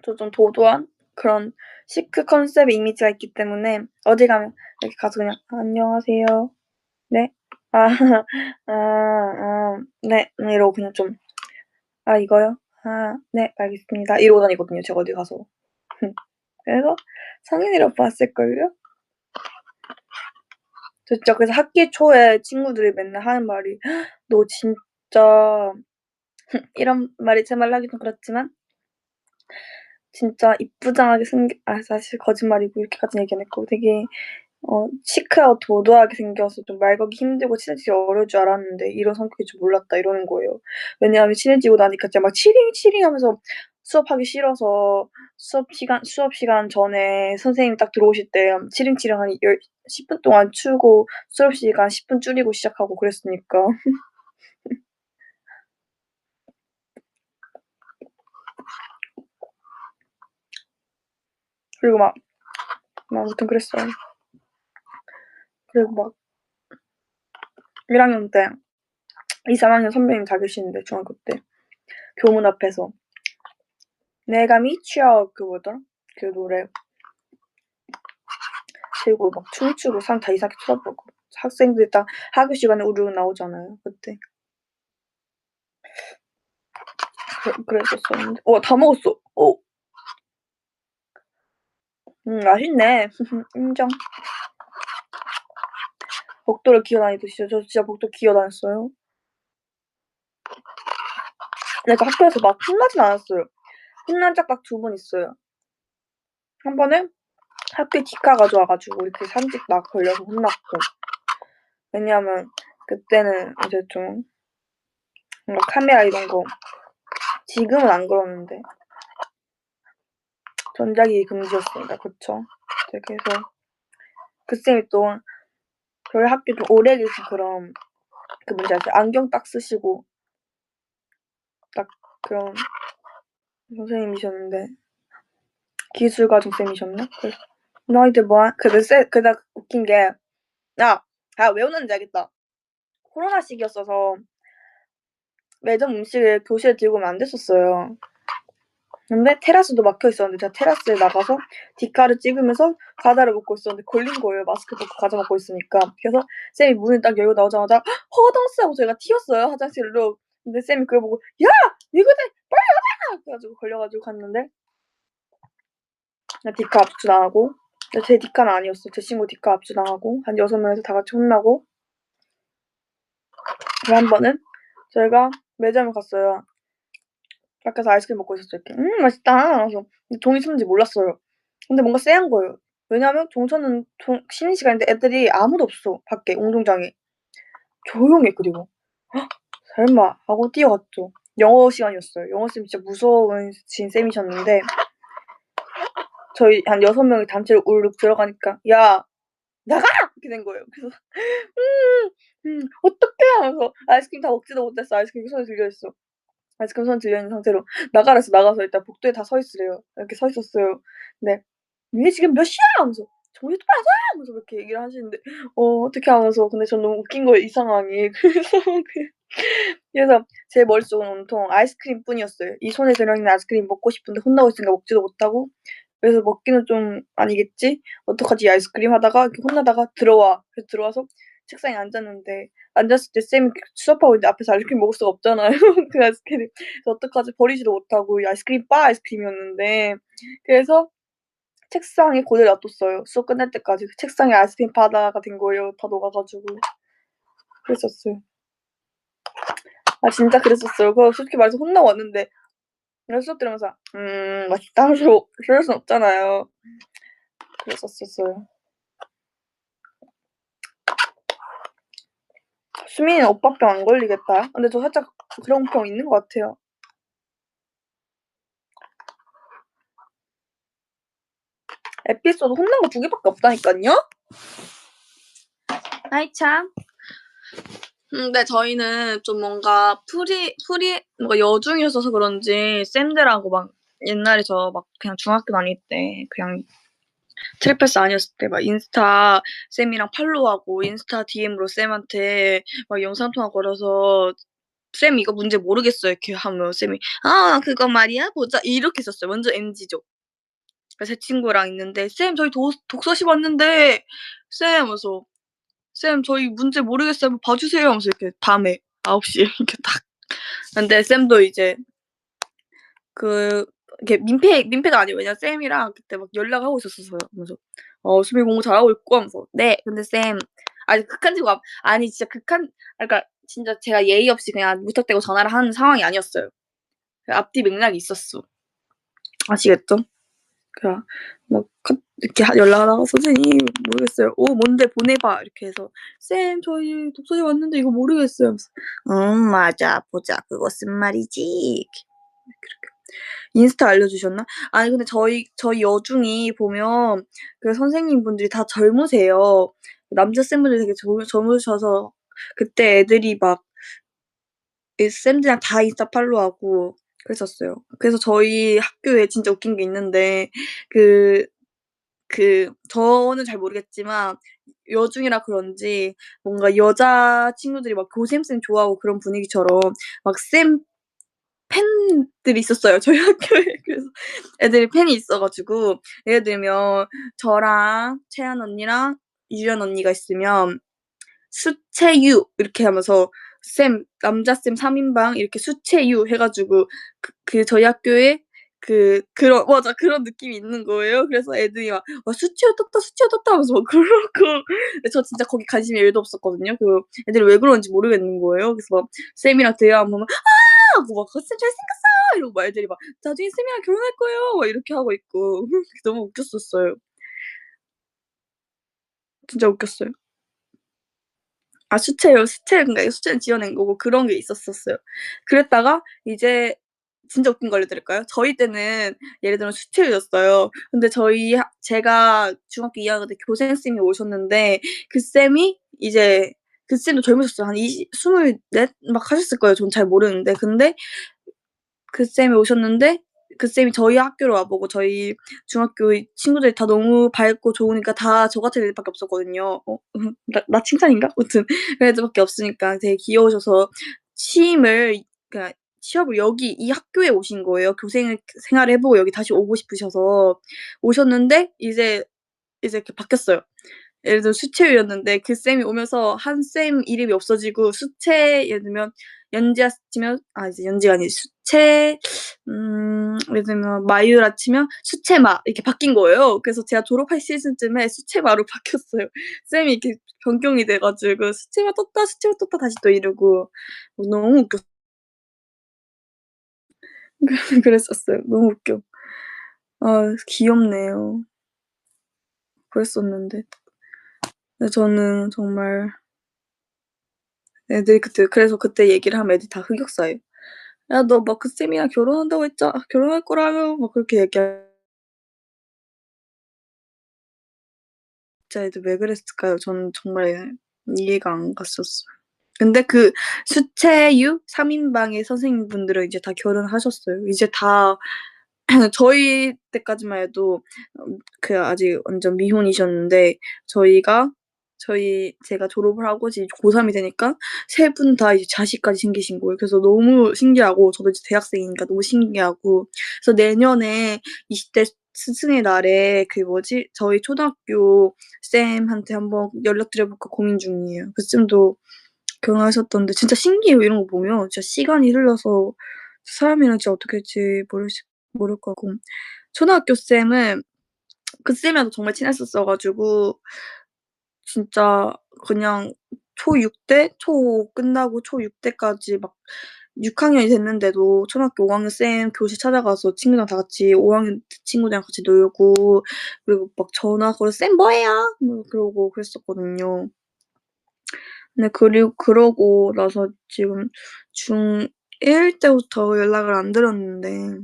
저 좀 도도한 그런 시크 컨셉의 이미지가 있기 때문에 어디 가면 이렇게 가서 그냥 "안녕하세요. 네. 아 네." 이러고 그냥 좀 이거요? 네 알겠습니다." 이러고 다니거든요 제가 어디 가서. 그래서 성인이라고 봤을걸요? 저 진짜 그래서 학기 초에 친구들이 맨날 하는 말이 "너 진짜" 이런 말이 제 말로 하긴 좀 그렇지만 진짜 이쁘장하게 사실 거짓말이고 이렇게까지는 얘기 안 했고 되게 시크하고 도도하게 생겨서 좀 말 걸기 힘들고 친해지기 어려울 줄 알았는데 "이런 성격일 줄 몰랐다." 이러는 거예요. 왜냐하면 친해지고 나니까 진짜 막 치링치링 하면서 수업하기 싫어서 수업 시간 전에 선생님이 딱 들어오실 때 치링치링 한 10분 동안 추고 수업 시간 10분 줄이고 시작하고 그랬으니까. 그리고 막 아무튼 그랬어요. 그리고 막 1 학년 때 2-3 학년 선배님 다 계시는데 중학교 때 교문 앞에서 내가 미쳐 그 뭐더라? 그 노래 들고 막 춤추고 사람 다 이상하게 쳐다보고 학생들 딱 하교 시간에 우르르 나오잖아요 그때. 그랬었었는데 다 먹었어. 맛있네. 인정. 복도를 기어다니듯이요. 저 진짜 복도 기어다녔어요. 내가 학교에서 막 혼나진 않았어요. 혼난 적 딱 2번 있어요. 한 번은 학교에 디카 가져와 가지고 이렇게 사진 찍다가 걸려서 혼났고 왜냐하면 그때는 이제 좀 뭔가 카메라 이런 거 지금은 안 그러는데 전자기기 금지였습니다. 그쵸. 네 그래서 그 쌤이 또 저희 학교 좀 오래 계신 그런 그 뭔지 아세요? 안경 딱 쓰시고 딱 그런 선생님이셨는데 기술과정 쌤이셨나? 그래서 "너희들 뭐하" 그다가 웃긴 게 왜 웃는지 알겠다. 코로나 시기였어서 매점 음식을 교실에 들고 오면 안 됐었어요. 근데 테라스도 막혀 있었는데 제가 테라스에 나가서 디카를 찍으면서 과자를 먹고 있었는데 걸린 거예요, 마스크 벗고 과자 먹고 있으니까. 그래서 쌤이 문을 딱 열고 나오자마자 "허덩스." 하고 저희가 튀었어요, 화장실로. 근데 쌤이 그걸 보고 "야! 니거들 빨리 와!" 그래 가지고 걸려 가지고 갔는데 디카 압수당하고 제 디카는 아니었어요. 제 친구 디카 압수당하고 한 6 명이서 다 같이 혼나고 또 한 번은 저희가 매점을 갔어요. 밖에서 아이스크림 먹고 있었어요. 이렇게 맛있다." 그래서 근데 종이 쳤는지 몰랐어요. 근데 뭔가 쎄한 거예요. 왜냐하면 종초는 쉬는 시간인데 애들이 아무도 없어 밖에 운동장에. 조용해 그리고. '설마.' 하고 뛰어갔죠. 영어 시간이었어요. 영어 쌤이 진짜 무서우신 쌤이셨는데 저희 한 6 명이 단체로 우르륵 들어가니까 "야 나가!" 이렇게 된 거예요. 그래서 "어떡해." 하면서 아이스크림 다 먹지도 못했어. 아이스크림이 손에 들려 있어. 아이스크림 손에 들려 있는 상태로 나가라 해서 나가서 일단 복도에 다 서 있으래요. 이렇게 서 있었어요. 네. "니네 지금 몇 시야?" 하면서 "정신 똑바로 차려!" 하면서 그렇게 얘기를 하시는데 어떡해 하면서 근데 전 너무 웃긴 거예요, 이 상황이. 그래서 제 머릿속은 온통 아이스크림뿐이었어요. 이 손에 들어있는 아이스크림 먹고 싶은데 혼나고 있으니까 먹지도 못하고 그래서 '먹기는 좀 아니겠지. 어떡하지 이 아이스크림.' 하다가 이렇게 혼나다가 "들어와." 그래서 들어와서 책상에 앉았는데 앉았을 때 쌤이 수업하고 있는데 앞에서 아이스크림 먹을 수가 없잖아요, 그 아이스크림. 그래서 어떡하지 버리지도 못하고 이 아이스크림 바 아이스크림이었는데 그래서 책상에 그대로 놔뒀어요. 수업 끝날 때까지. 그 책상에 아이스크림 바다가 된 거예요, 다 녹아 가지고. 그랬었어요. 진짜 그랬었어요. 그래서 솔직히 말해서 혼나고 왔는데 그냥 수업 들으면서 맛있다." 하면서 그럴 순 없잖아요. 그랬었었어요. 수민이는 오빠병 안 걸리겠다. 근데 저 살짝 그런 병 있는 것 같아요. 에피소드 혼난 거 2개밖에 없다니깐요? 아이 참. 근데 저희는 좀 뭔가 뭔가 여중이었어서 그런지 쌤들하고 막 옛날에 저 막 그냥 중학교 다닐 때 그냥 트리플스 아니었을 때 막 인스타 쌤이랑 팔로우하고 인스타 DM으로 쌤한테 막 영상통화 걸어서 "쌤 이거 문제 모르겠어요." 이렇게 하면 쌤이 "아 그거 말이야? 보자." 이렇게 썼어요. 완전 MZ죠. 그래서 제 친구랑 있는데 "쌤 저희 독서실 왔는데 쌤." 하면서 "쌤 저희 문제 모르겠어요. 한번 봐 주세요." 하면서 이렇게 밤에 9시에 이렇게 딱 근데 쌤도 이제 이렇게 민폐가 아니에요. 왜냐면 쌤이랑 그때 막 연락하고 있었어서요. 그래서 "수빈이 공부 잘하고 있고." 하면서 "네. 근데 쌤" 아니 극한지고 아니 진짜 그러니까 진짜 제가 예의 없이 그냥 무턱대고 전화를 하는 상황이 아니었어요. 그 앞뒤 맥락이 있었어. 아시겠죠? 그냥 막 이렇게 연락하다가 "선생님 모르겠어요." 뭔데 보내 봐." 이렇게 해서 "쌤 저희 독서실 왔는데 이거 모르겠어요." 하면서 맞아. 보자. 그것은 말이지." 이렇게. 인스타 알려주셨나? 아니 근데 저희 여중이 보면 그 선생님분들이 다 젊으세요. 남자 쌤분들이 되게 젊으셔서 그때 애들이 막 이 쌤들이랑 다 인스타 팔로우하고 그랬었어요. 그래서 저희 학교에 진짜 웃긴 게 있는데 그 저는 잘 모르겠지만 여중이라 그런지 뭔가 여자 친구들이 막 교샘 좋아하고 그런 분위기처럼 막 쌤 팬들이 있었어요, 저희 학교에. 그래서 애들이 팬이 있어 가지고 예를 들면 저랑 채연 언니랑 유연 언니가 있으면 수채유 이렇게 하면서 남자 쌤 3인방 이렇게 수채유 해 가지고 저희 학교에 맞아. 그런 느낌이 있는 거예요. 그래서 애들이 막 "와 수채화 떴다, 수채화 떴다." 하면서 막 그러고 근데 저 진짜 거기 관심이 1도 없었거든요. 애들이 왜 그러는지 모르겠는 거예요. 그래서 막 쌤이랑 대화하면 막 "아!" 하고 막 "어 쌤 잘생겼어." 이러고 막 애들이 막 "나중에 쌤이랑 결혼할 거예요." 막 이렇게 하고 있고 너무 웃겼었어요. 진짜 웃겼어요. 수채요. 그러니까 수채는 지어낸 거고 그런 게 있었었어요. 그랬다가 이제 진짜 웃긴 거 알려드릴까요? 저희 때는 예를 들면 수채였어요. 근데 제가 중학교 2학년 때 교생 쌤이 오셨는데 그 쌤이 이제 그 쌤도 젊으셨어요. 한 24 막 하셨을 거예요. 전 잘 모르는데. 근데 그 쌤이 오셨는데 그 쌤이 저희 학교로 와 보고 저희 중학교 친구들이 다 너무 밝고 좋으니까 다 저 같은 애들밖에 없었거든요. 나 칭찬인가? 아무튼 그런 애들밖에 없으니까 되게 귀여우셔서 그러니까 취업을 여기 이 학교에 오신 거예요. 생활을 해 보고 여기 다시 오고 싶으셔서 오셨는데 이제 이렇게 바뀌었어요. 예를 들어 수채유였는데 그 쌤이 오면서 한 쌤 이름이 없어지고 예를 들면 연지아 치면 이제 연지가 아니지 예를 들면 마유라 치면 수채마 이렇게 바뀐 거예요. 그래서 제가 졸업할 시즌쯤에 수채마로 바뀌었어요. 쌤이 이렇게 변경이 돼 가지고 "수채화 떴다, 수채화 떴다." 다시 또 이러고 너무 웃겼 그랬었어요. 너무 웃겨. 귀엽네요. 그랬었는데. 근데 저는 정말 애들이 그래서 그때 얘기를 하면 애들이 다 흑역사예요. "야 너 막 그 쌤이랑 결혼한다고 했잖아. 결혼할 거라며." 막 그렇게 진짜 애들 왜 그랬을까요? 저는 정말 이해가 안 갔었어요. 근데 수채유 3인방의 선생님분들은 이제 다 결혼하셨어요. 이제 다 저희 때까지만 해도 아직 완전 미혼이셨는데 제가 졸업을 하고 이제 고3이 되니까 3분 다 이제 자식까지 생기신 거예요. 그래서 너무 신기하고 저도 이제 대학생이니까 너무 신기하고 그래서 내년에 20대 스승의 날에 저희 초등학교 쌤한테 한번 연락드려 볼까 고민 중이에요. 그 쌤도 결혼하셨던데 진짜 신기해요, 이런 거 보면. 진짜 시간이 흘러서 사람이랑 진짜 어떻게 될지 모를 것 같고. 초등학교 쌤은 그 쌤이랑도 정말 친했었어 가지고 진짜 그냥 초5 끝나고 초6 때까지 막 6 학년이 됐는데도 초등학교 5 학년 쌤 교실 찾아가서 친구랑 다 같이 5 학년 친구들이랑 같이 놀고 그리고 막 전화 걸어서 "쌤 뭐해요?" 뭐 그러고 그랬었거든요. 네, 그러고 나서 지금 중1 때부터 연락을 안 드렸는데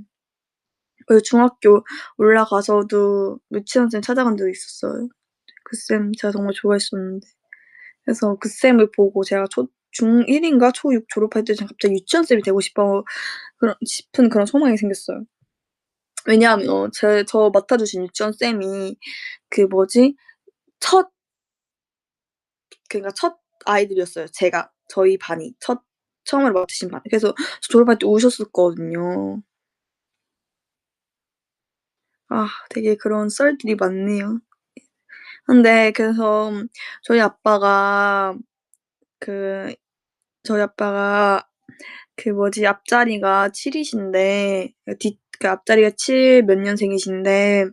중학교 올라가서도 유치원 쌤 찾아간 적이 있었어요. 그 쌤 제가 정말 좋아했었는데. 그래서 그 쌤을 보고 제가 중1 인가 초6 졸업할 때쯤 갑자기 유치원 쌤이 되고 싶은 그런 소망이 생겼어요. 왜냐하면 저 맡아 주신 유치원 쌤이 첫 첫 아이들이었어요. 저희 반이 처음으로 맡으신 반. 그래서 저 졸업할 때 우셨었거든요. 되게 그런 썰들이 많네요. 근데 그래서 저희 아빠가 그 저희 아빠가 앞자리가 7 이신데 앞자리가 7 몇 년생이신데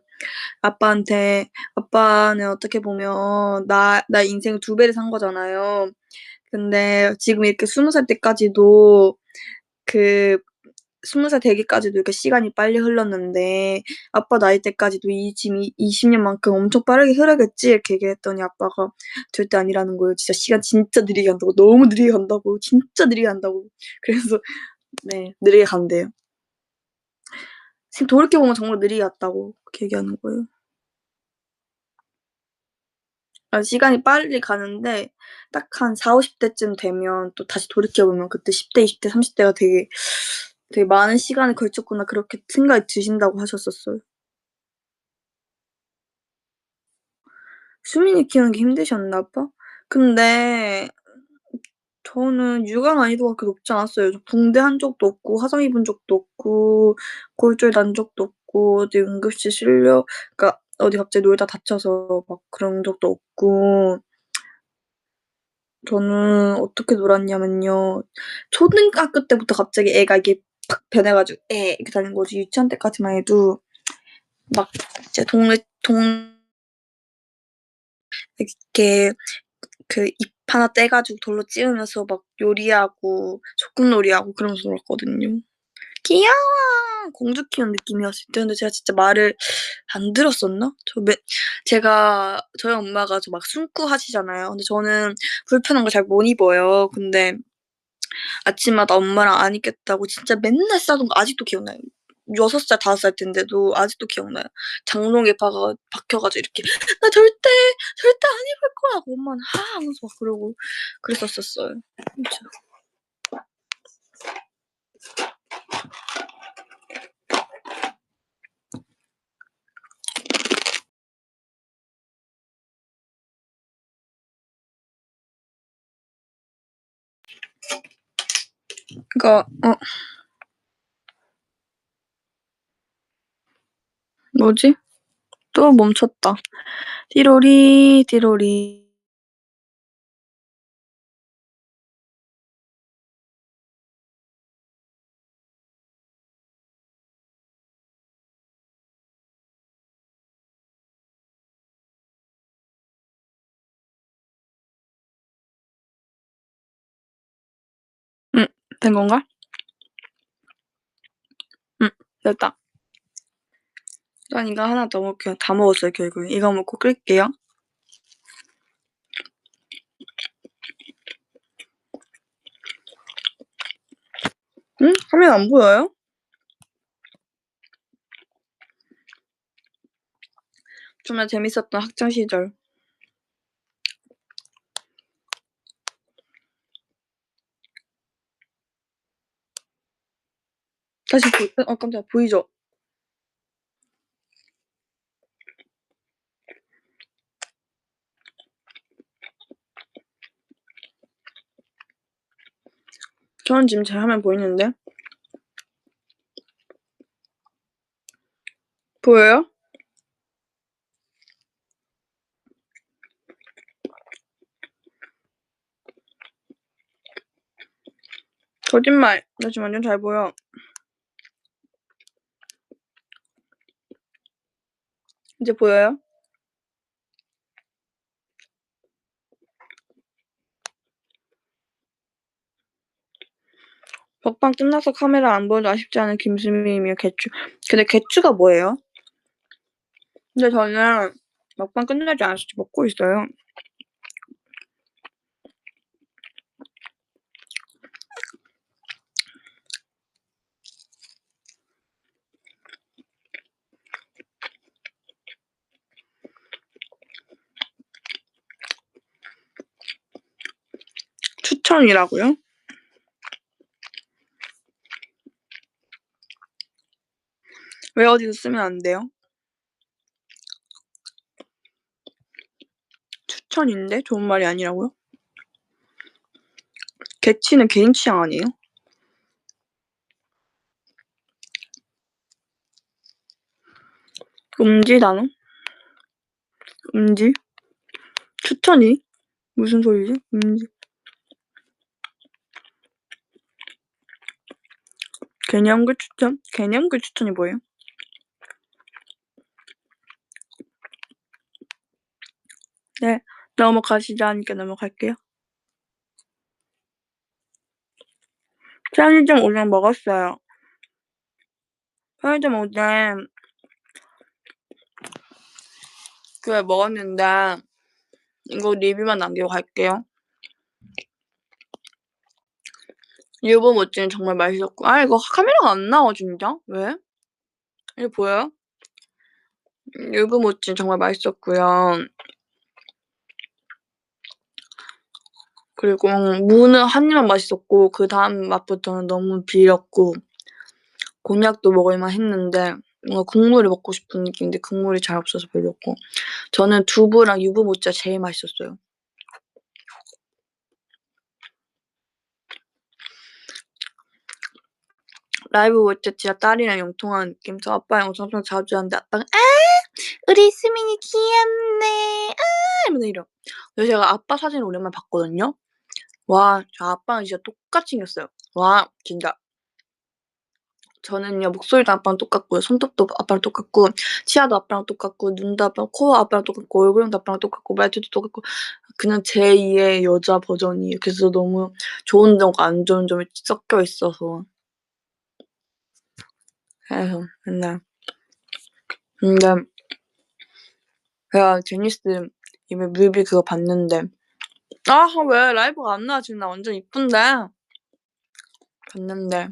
아빠는 어떻게 보면 나 인생을 2배를 산 거잖아요. 근데 지금 이렇게 20살 때까지도 20살 되기까지도 이렇게 시간이 빨리 흘렀는데 아빠 나이 때까지도 지금 20년만큼 엄청 빠르게 흐르겠지 이렇게 얘기했더니 아빠가 절대 아니라는 거예요. 진짜 시간 진짜 느리게 간다고. 너무 느리게 간다고. 진짜 느리게 간다고. 그래서 네, 느리게 간대요. 지금 돌이켜 보면 정말 느리게 갔다고 그렇게 얘기하는 거예요. 시간이 빨리 가는데 딱 한 40-50 대쯤 되면 또 다시 돌이켜 보면 그때 10 대, 20 대, 30 대가 되게 많은 시간을 걸쳤구나 그렇게 생각이 드신다고 하셨었어요. 수민이 키우는 게 힘드셨나 봐? 근데 저는 육아 난이도가 그렇게 높지 않았어요. 저 붕대 한 적도 없고 화상 입은 적도 없고 골절 난 적도 없고 어디 응급실 그러니까 어디 갑자기 놀다 다쳐서 막 그런 적도 없고 저는 어떻게 놀았냐면요. 초등학교 때부터 갑자기 애가 이게 팍 변해 가지고 이렇게 다니는 거지. 유치원 때까지만 해도 막 이제 이렇게 잎 하나 떼 가지고 돌로 찌우면서 막 요리하고 소꿉놀이하고 그러면서 놀았거든요. "귀여워." 공주 키우는 느낌이었을 때 근데 제가 진짜 말을 안 들었었나? 저희 엄마가 저 막 숨고하시잖아요. 근데 저는 불편한 거 잘 못 입어요. 근데 아침마다 엄마랑 안 입겠다고 진짜 맨날 싸던 거 아직도 기억나요. 6살 5살 때인데도 아직도 기억나요. 장롱에 박혀 가지고 이렇게 "나 절대, 절대 안 입을 거야." 하고 엄마는 하면서 막 그러고 그랬었었어요. 진짜. 그러니까 뭐지? 또 멈췄다. 띠로리 띠로리. 된 건가? 됐다. 전 이거 하나 더 먹을게요. 다 먹었어요 결국에. 이거 먹고 끌게요. 화면 안 보여요? 정말 재밌었던 학창 시절. 다시 깜짝이야. 보이죠? 저는 지금 제 화면 보이는데? 보여요? 거짓말. 나 지금 완전 잘 보여. 이제 보여요? 먹방 끝나서 카메라 안 보여도 아쉽지 않은 김수미이며 개추. 근데 개추가 뭐예요? 근데 저는 먹방 끝나지 않았을 때 먹고 있어요. 추천이라고요? 왜 어디서 쓰면 안 돼요? 추천인데 좋은 말이 아니라고요? 개치는 개인 취향 아니에요? 음지 단어? 음지? 추천이? 무슨 소리지? 음지. 개념글 추천? 개념글 추천이 뭐예요? 네, 넘어가시자니까 넘어갈게요. 편의점 오뎅 먹었어요. 편의점 오뎅 먹었는데 이거 리뷰만 남기고 갈게요. 유부 모찌는 정말 맛있었고 이거 카메라가 안 나와 진짜? 왜? 이거 보여요? 유부 모찌 정말 맛있었고요. 그리고 무는 한 입만 맛있었고 그 다음 맛부터는 너무 비렸고 곤약도 먹을만 했는데 뭔가 국물을 먹고 싶은 느낌인데 국물이 잘 없어서 별로였고 저는 두부랑 유부 모찌가 제일 맛있었어요. 라이브 볼 때 진짜 딸이랑 영통하는 느낌. 저 아빠랑 엄청 자주 하는데 아빠가 우리 수민이 귀엽네 이러면서 이래요. 그래서 제가 아빠 사진을 오랜만에 봤거든요. 와, 저 아빠랑 진짜 똑같이 생겼어요. 와, 진짜. 저는요 목소리도 아빠랑 똑같고요. 손톱도 아빠랑 똑같고 치아도 아빠랑 똑같고 눈도 아빠랑 코 아빠랑 똑같고 얼굴형도 아빠랑 똑같고 말투도 똑같고 그냥 제2의 여자 버전이에요. 그래서 너무 좋은 점과 안 좋은 점이 섞여 있어서 그래서 맨날 근데 제가 제니스 이번에 뮤비 그거 봤는데 왜 라이브가 안 나와. 지금 나 완전 이쁜데. 봤는데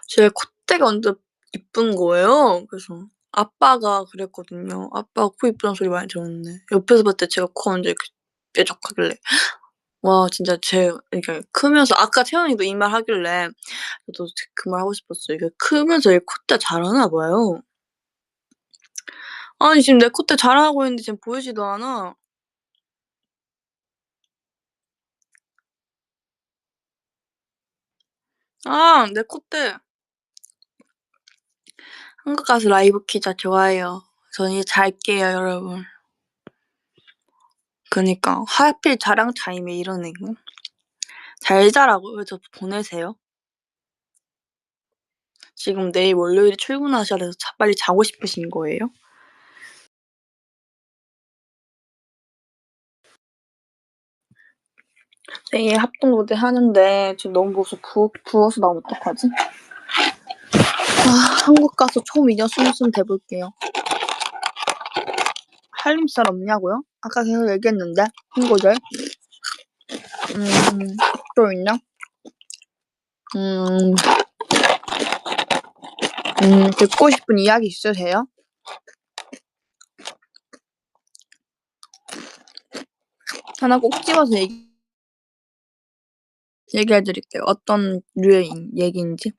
제 콧대가 완전 이쁜 거예요. 그래서 아빠가 그랬거든요. 아빠가 코 이쁘다는 소리 많이 들었는데 옆에서 봤을 때 제가 코가 완전 이렇게 뾰족하길래 와 진짜 이렇게 크면서 아까 채연이도 이 말 하길래 저도 그 말 하고 싶었어요. 이게 크면서 이 콧대 자라나 봐요. 아니 지금 내 콧대 자라고 있는데 지금 보이지도 않아. 내 콧대. 한국 가수 라이브 키자 좋아해요. 전 이제 잘게요 여러분. 그니까 하필 자랑 타임에 이러네. 잘 자라고 왜 저 보내세요? 지금 내일 월요일에 출근하셔야 돼서 빨리 자고 싶으신 거예요? 내일 합동 무대 하는데 지금 너무 부어서 나오면 어떡하지? 한국 가서 초미녀 숨 대볼게요. 살림살 없냐고요? 아까 계속 얘기했는데 친구들. 또 있나? 듣고 싶은 이야기 있으세요? 하나 꼭 집어서 얘기해드릴게요. 어떤 류의 얘기인지.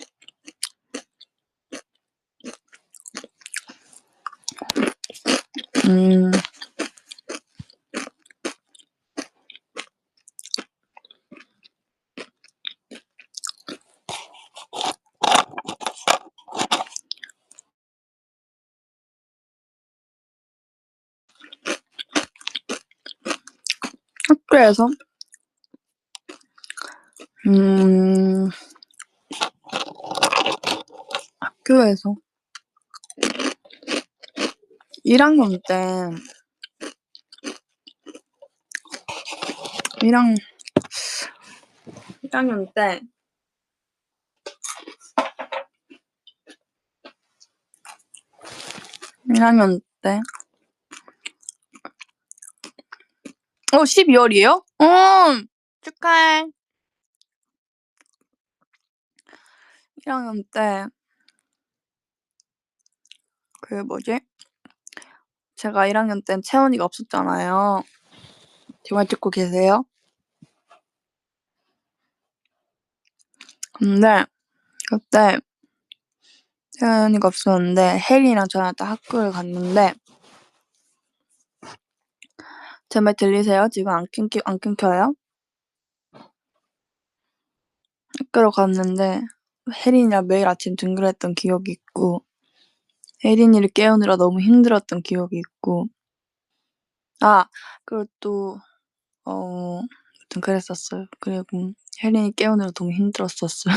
학교에서 학교에서 1학년 때 1학년 때 1학년 때 12월이에요? 축하해. 1학년 때 제가 1학년 땐 채원이가 없었잖아요. 제 말 듣고 계세요? 근데 그때 태연이가 없었는데 혜린이랑 저랑 딱 학교를 갔는데 제 말 들리세요? 지금 안 끊겨요? 학교를 갔는데 혜린이랑 매일 아침 둥그랬던 기억이 있고 혜린이를 깨우느라 너무 힘들었던 기억이 있고 그리고 또 아무튼 그랬었어요. 그리고 혜린이 깨우느라 너무 힘들었었어요.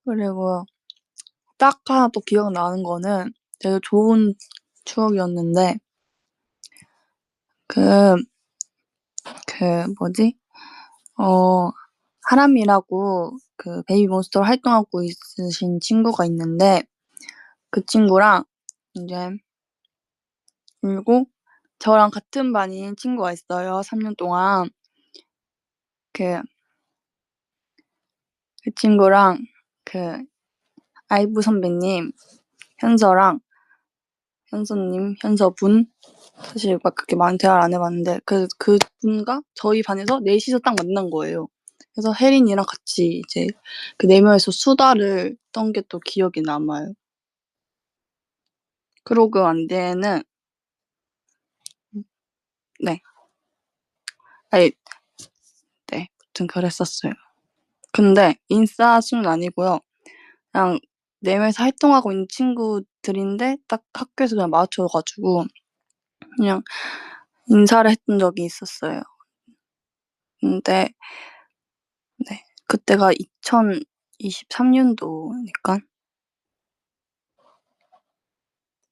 그리고 딱 하나 또 기억나는 거는 되게 좋은 추억이었는데 그 뭐지? 하람이라고 그 베이비몬스터로 활동하고 있으신 친구가 있는데 그 친구랑 인제 그리고 저랑 같은 반인 친구가 있어요, 3년 동안. 그 친구랑 그 아이브 선배님, 현서랑 현서님, 현서분 사실 막 그렇게 많이 대화를 안 해 봤는데 그분과 저희 반에서 넷이서 딱 만난 거예요. 그래서 혜린이랑 같이 이제 그 4 명이서 수다를 떤 게 또 기억이 남아요. 그러고 난 뒤에는 네. 아이 네. 아무튼 그랬었어요. 근데 인싸순 아니고요. 그냥 4 명이서 활동하고 있는 친구들인데 딱 학교에서 그냥 마주쳐 가지고 그냥 인사를 했던 적이 있었어요. 근데 네. 그때가 2023 년도니깐.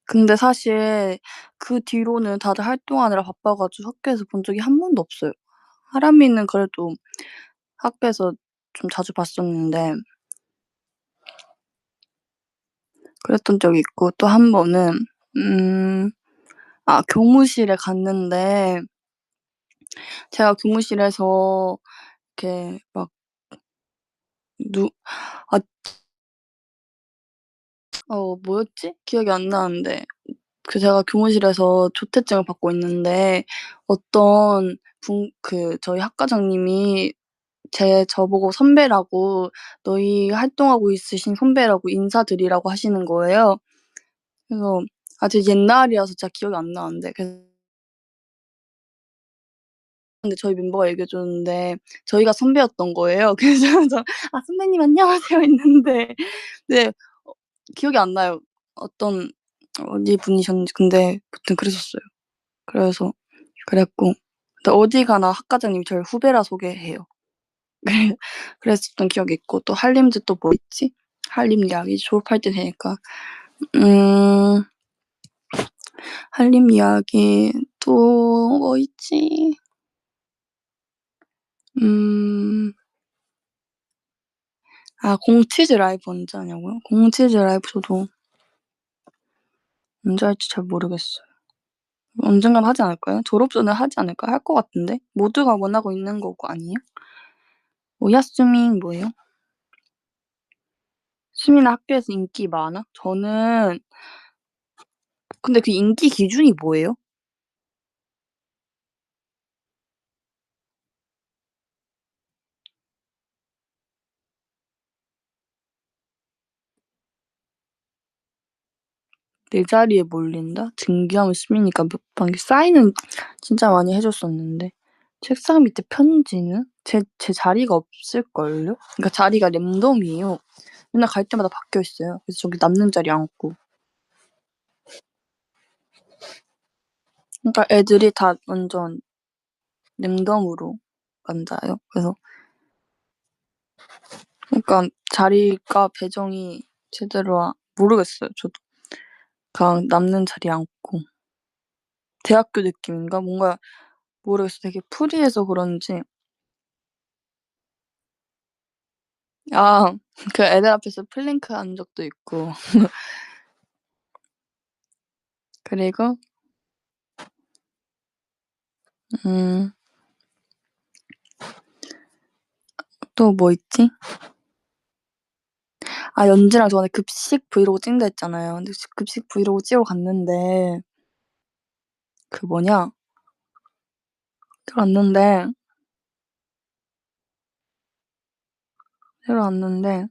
근데 사실 그 뒤로는 다들 활동하느라 바빠 가지고 학교에서 본 적이 한 번도 없어요. 하람이는 그래도 학교에서 좀 자주 봤었는데 그랬던 적이 있고 또 한 번은 음 교무실에 갔는데 제가 교무실에서 이렇게 막 누 아 뭐였지? 기억이 안 나는데 제가 교무실에서 조퇴증을 받고 있는데 어떤 저희 학과장님이 저보고 선배라고 "너희 활동하고 있으신 선배라고 인사드리라."고 하시는 거예요. 그래서 되게 옛날이라서 진짜 기억이 안 나는데 근데 저희 멤버가 얘기해 줬는데 저희가 선배였던 거예요. 그래서 선배님 안녕하세요." 했는데 네 기억이 안 나요. 어떤 어디 분이셨는지. 근데 아무튼 그랬었어요. 그래서 그랬고 근데 어디 가나 학과장님이 저를 후배라 소개해요. 네. 그랬었던 기억이 있고 또 한림즈 또 뭐 있지? 한림 이야기 졸업할 때 되니까. 음 한림 이야기 또 뭐 있지? 음 공치즈 라이브 언제 하냐고요? 공치즈 라이브 저도 언제 할지 잘 모르겠어요. 언젠간 하지 않을까요? 졸업 전에 하지 않을까요? 할 것 같은데. 모두가 원하고 있는 거고 아니에요? 야스민 뭐예요? 수민아 학교에서 인기 많아? 저는 근데 그 인기 기준이 뭐예요? 내 자리에 몰린다? 등기하면 수민이가 몇 번 사인은 진짜 많이 해 줬었는데 책상 밑에 편지는 제 자리가 없을걸요? 그러니까 자리가 랜덤이에요. 맨날 갈 때마다 바뀌어 있어요. 그래서 저기 남는 자리 앉고. 그러니까 애들이 다 완전 랜덤으로 앉아요. 그래서 그러니까 자리가 배정이 제대로 모르겠어요 저도. 그냥 남는 자리에 앉고. 대학교 느낌인가? 뭔가 모르겠어요. 되게 프리해서 그런지 그 애들 앞에서 플랭크 한 적도 있고 그리고 음 또 뭐 있지? 연지랑 저번에 급식 브이로그 찍는다 했잖아요. 근데 급식 브이로그 찍으러 갔는데 그 뭐냐 갔는데 내려왔는데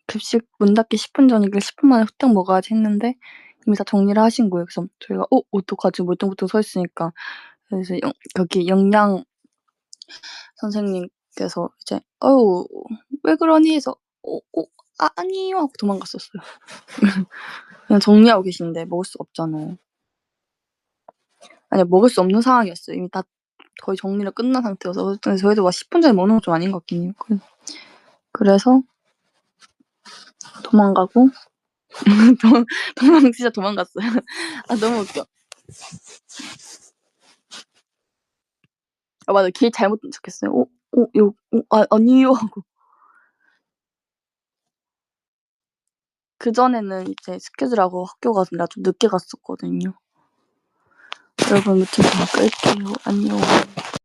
급식 문 닫기 10분 전이길래 10분 만에 후딱 먹어야지 했는데 이미 다 정리를 하신 거예요. 그래서 저희가 어떡하지? 멀뚱멀뚱 서 있으니까. 그래서 거기 영양 선생님께서 이제 왜 그러니? 해서 아니요 하고 도망갔었어요. 그냥 정리하고 계신데 먹을 수 없잖아요. 아니 먹을 수 없는 상황이었어요. 이미 다 거의 정리가 끝난 상태여서. 근데 저희도 막 10분 전에 먹는 건 좀 아닌 것 같긴 해요. 그래서 도망가고 진짜 도망갔어요. 아 너무 웃겨. 아 맞아. 길 잘못 도착했어요. 아니요 하고. 그전에는 이제 스케줄하고 학교 가느라 좀 늦게 갔었거든요. 여러분 유튜브 끌게요. 안녕.